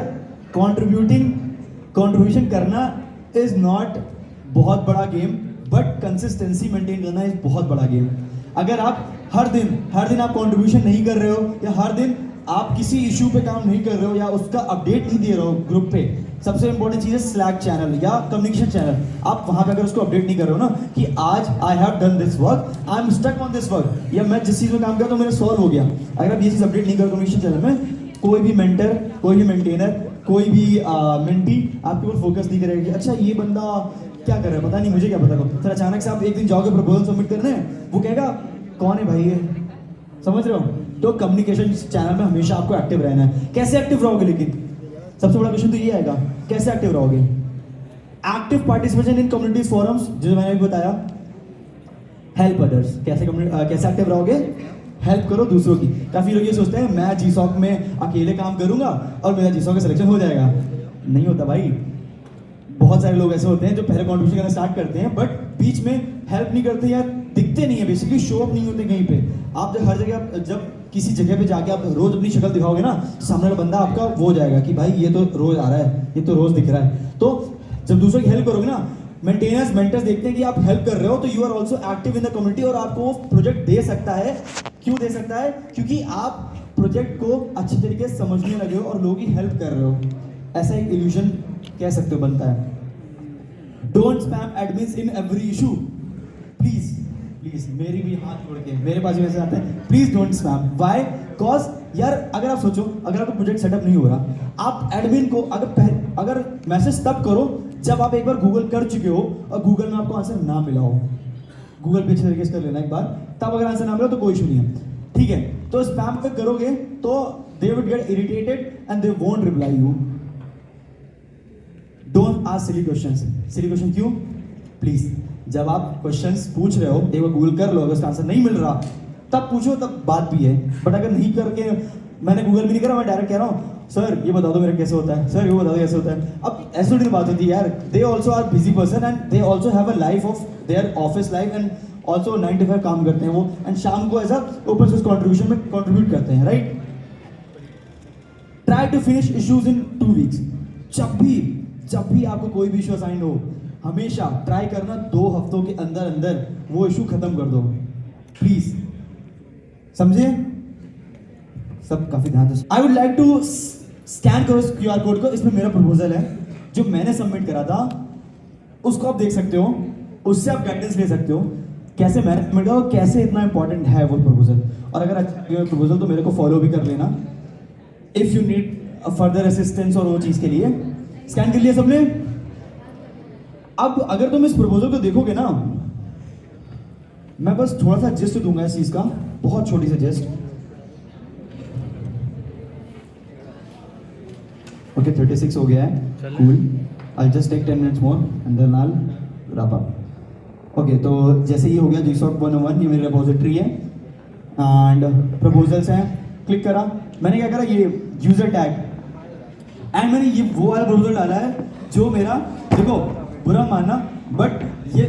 कंट्रीब्यूशन करना इज नॉट बहुत बड़ा गेम, बट कंसिस्टेंसी मेंटेन करना इज बहुत बड़ा गेम। अगर आप हर दिन आप कंट्रीब्यूशन नहीं कर रहे हो, या हर दिन आप किसी इशू पे काम नहीं कर रहे हो, या उसका अपडेट नहीं दे रहे हो ग्रुप पे, सबसे इंपॉर्टेंट चीज है स्लैक चैनल या कम्युनिकेशन चैनल। आप वहां पे अगर उसको अपडेट नहीं कर रहे हो ना कि आज I have done this work, I am stuck on this work, या मैं जिस चीज में काम किया तो मेरा सॉल्व हो गया, अगर आप ये चीज अपडेट नहीं करो कम्युनिकेशन चैनल में, कोई भी मेंटर, कोई भी मेंटेनर, कोई भी मेंटी आपके ऊपर फोकस नहीं करेगा कि अच्छा ये बंदा क्या कर रहा है, पता नहीं, मुझे क्या पता। फिर अचानक से आप एक दिन जाओगे प्रपोजल सबमिट करने, वो कहेगा कौन है भाई ये, समझ रहे हो? तो कम्युनिकेशन चैनल में हमेशा आपको एक्टिव रहना है। कैसे एक्टिव रहोगे? लेकिन सबसे बड़ा क्वेश्चन तो ये आएगा, कैसे एक्टिव रहोगे? Active participation in community forums, जो मैंने भी बताया। हेल्प अदर्स, कैसे एक्टिव रहोगे? हेल्प करो दूसरों की। काफी लोग ये सोचते हैं मैं GSOC में अकेले काम करूंगा और मेरा GSOC का सिलेक्शन हो जाएगा। नहीं होता भाई। बहुत सारे लोग ऐसे होते हैं जो पहले कॉन्ट्रीब्यूशन करना स्टार्ट करते हैं, बट बीच में हेल्प नहीं करते या दिखते नहीं है, बेसिकली शो अप नहीं होते कहीं पे। आप जब हर जगह, जब किसी जगह पे जाके आप रोज अपनी शक्ल दिखाओगे ना, सामने वाला बंदा आपका वो हो जाएगा कि भाई ये तो रोज आ रहा है, ये तो रोज दिख रहा है। तो जब दूसरों की हेल्प करोगे ना, मेंटेनेंस मेंटर्स देखते हैं कि आप हेल्प कर रहे हो, तो you are also active in the community और आपको वो प्रोजेक्ट दे सकता है। क्यों दे सकता है? क्योंकि आप प्रोजेक्ट को अच्छी तरीके से समझने लगे हो और लोगों की हेल्प कर रहे हो। ऐसा एक इल्यूजन कह सकते हो बनता है। Don't spam admins in every issue. Please please, मेरी भी हाथ जोड़ के, मेरे पास भी ऐसे आते हैं, please don't spam. Why? Cause यार, अगर आप सोचो, अगर आपका प्रोजेक्ट सेटअप नहीं हो रहा, आप एडमिन को अगर मैसेज तब करो जब आप एक बार गूगल कर चुके हो और गूगल में आपको आंसर ना मिला हो। गूगल पे अच्छे तरीके से कर लेना एक बार, तब अगर आंसर ना मिला तो कोई इशू नहीं है, ठीक है। तो स्पैम पे करोगे तो they would get irritated and they won't reply you. Don't ask silly questions. Silly question क्यों? प्लीज, जब आप क्वेश्चंस पूछ रहे हो, एक बार गूगल कर लो, अगर उसका आंसर नहीं मिल रहा तब पूछो, तब बात भी है। बट अगर नहीं करके, मैंने गूगल भी नहीं करा, मैं डायरेक्ट कह रहा हूँ सर ये बता दो मेरा कैसे होता है, सर ये बता दो कैसे होता है। अब ऐसी थोड़ी बात होती है यार, they also are busy person and they also have a life of their office life and also 9 to 5 काम करते हैं वो, एंड शाम को ऐसा ओपन सोर्स कॉन्ट्रीब्यूशन में कॉन्ट्रीब्यूट करते हैं, right. Try to finish issues in 2 weeks। जब भी आपको कोई भी इशू असाइन हो, हमेशा ट्राई करना 2 हफ्तों के अंदर अंदर वो इशू खत्म कर दो, प्लीज। समझे? सब काफी ध्यान से। I would like to scan करो इस QR कोड को, इसमें मेरा प्रपोजल है जो मैंने सबमिट करा था, उसको आप देख सकते हो, उससे आप गाइडेंस ले सकते हो कैसे मैंने सबमिट करा और कैसे इतना इंपॉर्टेंट है वो प्रपोजल। और अगर अच्छा लगे प्रपोजल तो मेरे को फॉलो भी कर लेना if you need further assistance और वो चीज के लिए। स्कैन कर लिया सबने? अब अगर तुम इस प्रपोजल को देखोगे ना, मैं बस थोड़ा सा जेस्ट दूंगा इस चीज का, बहुत छोटी सी जेस्ट। ओके 36 हो गया है, cool. I just take 10 minutes more and then I will wrap up. Okay, तो जैसे ये हो गया GSOC 101, ये मेरी रिपोजिटरी है एंड प्रपोजल्स हैं। क्लिक करा, मैंने क्या करा, ये यूजर टैग, एंड मैंने ये वो वाला प्रपोजल डाला है जो मेरा, देखो बुरा मानना बट ये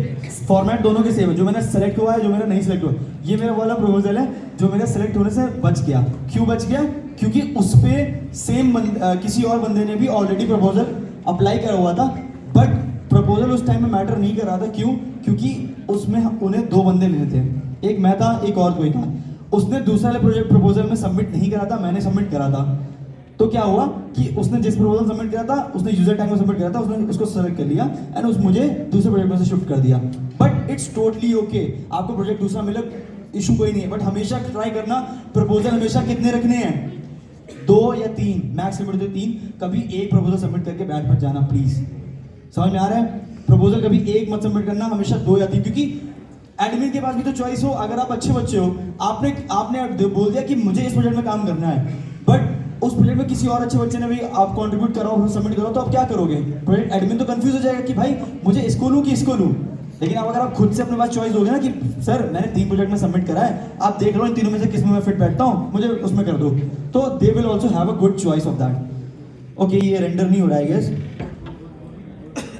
फॉर्मेट दोनों के सेम है, जो मैंने सेलेक्ट हुआ है, जो मेरा नहीं सेलेक्ट हुआ, ये मेरा वाला प्रपोजल है जो मेरा सेलेक्ट होने से बच गया। क्यों बच गया? क्योंकि उस पे सेम किसी और बंदे ने भी ऑलरेडी प्रपोजल अप्लाई करा हुआ था, बट प्रपोजल उस टाइम में मैटर नहीं कर रहा था। क्यों? क्योंकि उसमें उन्हें 2 बंदे लेने थे, एक मैं था, एक और कोई था। उसने दूसरा वाले प्रोजेक्ट प्रपोजल में सबमिट नहीं करा था, मैंने सबमिट करा था। तो क्या हुआ कि उसने जिस प्रपोजल सबमिट किया था, उसने यूजर टैग में सबमिट किया था, उसने उसको सेलेक्ट कर लिया एंड उस मुझे दूसरे प्रोजेक्ट में से शिफ्ट कर दिया। बट इट्स टोटली ओके, आपको प्रोजेक्ट दूसरा मिले, इशू कोई नहीं है। बट हमेशा ट्राई करना, प्रपोजल हमेशा कितने रखने हैं, 2 या 3, मैक्स लिमिट तो 3। कभी एक प्रपोजल सबमिट करके बैठ मत जाना, प्लीज। समझ में आ रहा है? प्रपोजल कभी एक मत सबमिट करना, हमेशा 2 या 3, क्योंकि एडमिन के पास भी तो चॉइस हो। अगर आप अच्छे बच्चे हो, आपने बोल दिया कि मुझे इस प्रोजेक्ट में काम करना है, बट उस प्रोजेक्ट में किसी और अच्छे बच्चे ने भी आप कंट्रीब्यूट कराओ, सबमिट करो, तो आप क्या करोगे? प्रोजेक्ट एडमिन तो कंफ्यूज हो जाएगा कि भाई मुझे इसको लूं कि इसको लूं। लेकिन अब अगर आप खुद से अपने पास चॉइस दोगे ना कि सर मैंने 3 प्रोजेक्ट में सबमिट करा है, आप देख लो इन तीनों में से किस में मैं फिट बैठता हूं, मुझे उसमें कर दो, तो they will also have a good choice of that. Okay, ये रेंडर नहीं हो रहा है गेस,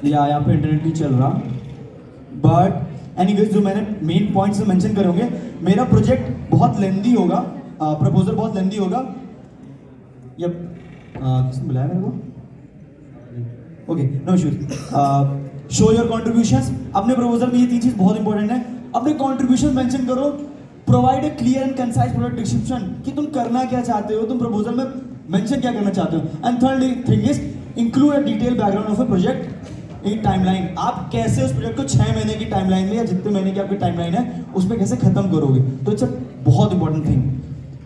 या यहाँ पे इंटरनेट नहीं चल रहा, बट एनीवेज जो मैंने मेन पॉइंट्स मेंशन करे होंगे, मेरा प्रोजेक्ट बहुत लेंदी होगा, प्रपोजल बहुत लेंदी होगा। यप, किसने बुलाया मेरे को? Okay, no issues. Show your contributions. अपने प्रपोजल में ये 3 चीज बहुत इंपॉर्टेंट है। अपने कॉन्ट्रीब्यूशन मेंशन करो, provide a clear and concise project description कि तुम करना क्या चाहते हो, तुम प्रपोजल में मेंशन क्या करना चाहते हो। And third thing is include a detail background of a project in timeline. आप कैसे उस प्रोजेक्ट को 6 महीने की टाइमलाइन में या जितने महीने की आपकी टाइमलाइन है उसमें कैसे खत्म करोगे, तो इट्स अ बहुत important thing.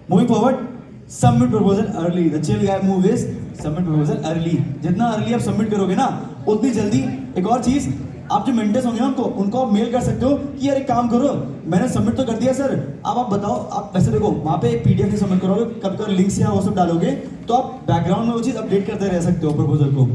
Moving forward, submit proposal early. The chill guy move is submit proposal early. जितना अर्ली आप सबमिट करोगे ना, उतनी जल्दी। एक और चीज, आप जो मेंटर्स होंगे ना उनको आप मेल कर सकते हो कि यार एक काम करो, मैंने सबमिट तो कर दिया सर, अब आप बताओ। आप वैसे देखो वहाँ पे एक PDF नहीं सबमिट करोगे, कभी कभी लिंक्स या वो सब डालोगे, तो आप बैकग्राउंड में वो चीज अपडेट करते रह सकते हो प्रपोजल को।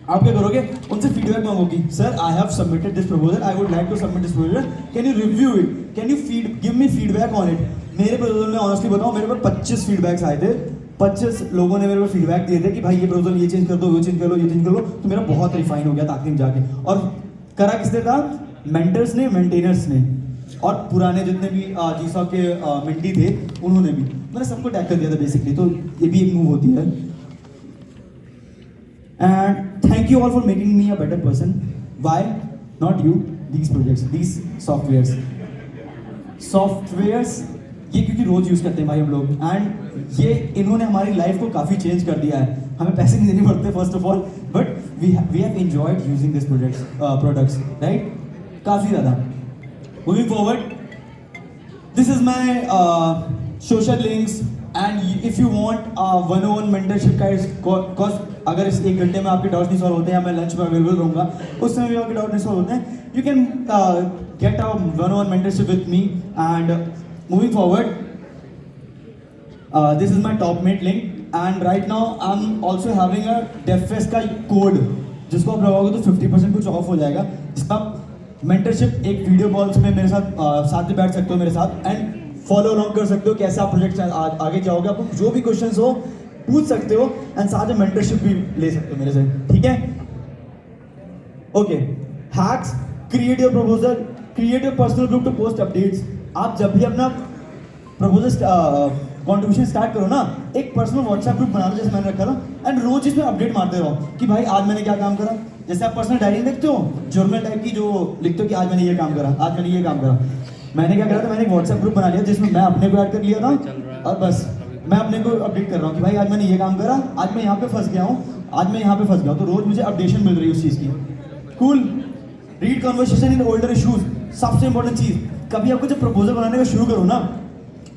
आप क्या करोगे, उनसे फीडबैक मांगोगी, sir I have submitted this proposal, I would like to submit this proposal, can you review it, can you give me feedback on it. मेरे प्रपोजल में ऑनेस्टली बताऊं, मेरे पर 25 फीडबैक्स आए थे। 25 लोगों ने मेरे को फीडबैक दिए थे कि भाई ये प्रपोजल ये चेंज कर दो, ये चेंज कर लो, ये चेंज कर लो, तो मेरा बहुत रिफाइन हो गया था आखिर में जाके। और करा किसने था? मेंटर्स ने, मेंटेनर्स ने, और पुराने जितने भी GSOC के मेंटी थे उन्होंने भी, मैंने सबको टैग कर दिया था बेसिकली। तो ये भी एक मूव होती है। And thank you all for making me a better person. Why? not you, these projects, these softwares. Softwares ये क्योंकि रोज यूज करते हैं भाई हम लोग, एंड ये इन्होंने हमारी लाइफ को काफी चेंज कर दिया है. हमें पैसे नहीं देने पड़ते first of all, but we have enjoyed using this products right, काफी ज्यादा. Moving forward, this is my social links, and if you want 101 mentorship guys, cause अगर इस 1 घंटे में आपके डाउट्स नहीं सॉल्व होते हैं, मैं लंच में अवेलेबल रहूँगा, उस समय भी आपके डाउट नहीं सॉल्व होते हैं, you can get a 101 mentorship with me. And moving forward, this is my top mate link, and right now I'm also having a DevFest का कोड, जिसको आप लगाओगे तो 50% कुछ ऑफ हो जाएगा, जिसका मेंटरशिप एक वीडियो कॉल्स में मेरे साथ साथ में बैठ सकते हो मेरे साथ, एंड फॉलो अलॉन्ग कर सकते हो कैसे आप प्रोजेक्ट आगे जाओगे. आपको जो भी क्वेश्चंस हो पूछ सकते हो, एंड साथ में मेंटरशिप भी ले सकते हो मेरे से, ठीक है. Okay, hacks, create your proposal, create your personal group to post updates. आप जब भी अपना प्रपोजल कॉन्ट्रीब्यूशन स्टार्ट करो ना, एक पर्सनल व्हाट्सएप ग्रुप बना लो जैसे मैंने रखा था, एंड रोज इसमें अपडेट मारते रहो कि भाई आज मैंने क्या काम करा. जैसे आप पर्सनल डायरी लिखते हो, जर्नल टाइप की जो लिखते हो कि आज मैंने ये काम करा, आज मैंने ये काम करा. मैंने क्या करा था, मैंने एक व्हाट्सएप ग्रुप बना लिया जिसमें मैं अपने को ऐड कर लिया था, और बस मैं अपने को अपडेट कर रहा हूँ कि भाई आज मैंने ये काम करा, आज मैं यहाँ पे फंस गया हूँ, आज मैं यहाँ पे फंस गया हूँ, तो रोज मुझे अपडेशन मिल रही है उस चीज़ की. Cool. Read conversation in older issues, सबसे इंपॉर्टेंट चीज़. कभी आपको जब प्रपोजल बनाने का शुरू करो ना,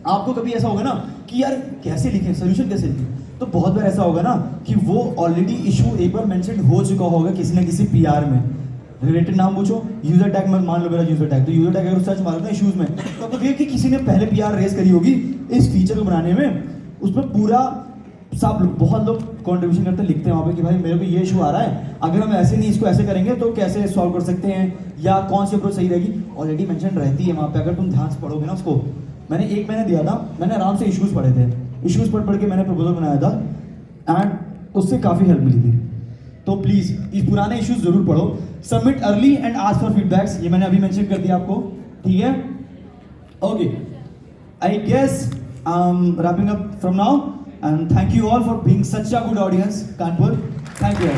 आपको कभी ऐसा होगा ना कि यार कैसे लिखें, सोल्यूशन कैसे लिखें, तो बहुत बार ऐसा होगा ना कि वो ऑलरेडी इशू एक बार मेंशन हो चुका होगा किसी न किसी पीआर में. रिलेटेड नाम पूछो, यूजर टैग में मान लो मेरा यूजर टैग, तो यूजर टैग अगर सर्च मारो ना इशूज में, तो आपको देखिए कि किसी ने पहले पीआर रेस करी होगी इस फीचर को बनाने में. उसमें पूरा सब लोग, बहुत लोग कंट्रीब्यूशन करते लिखते हैं वहाँ पे कि भाई मेरे को ये इशू आ रहा है, अगर हम ऐसे नहीं इसको ऐसे करेंगे तो कैसे सॉल्व कर सकते हैं, या कौन सी अप्रोच सही रहेगी. ऑलरेडी मेंशन रहती है वहाँ पे, अगर तुम ध्यान से पढ़ोगे ना उसको. मैंने 1 महीना दिया था, मैंने आराम से इश्यूज पढ़े थे, इश्यूज पढ़ के मैंने प्रपोजल बनाया था, एंड उससे काफ़ी हेल्प मिली थी. तो प्लीज़ इस पुराने इश्यूज जरूर पढ़ो. Submit early and ask for feedbacks, ये मैंने अभी मेंशन कर दिया आपको, ठीक है. Okay, I guess I am wrapping up from now, and thank you all for being such a good audience Kanpur. Thank you.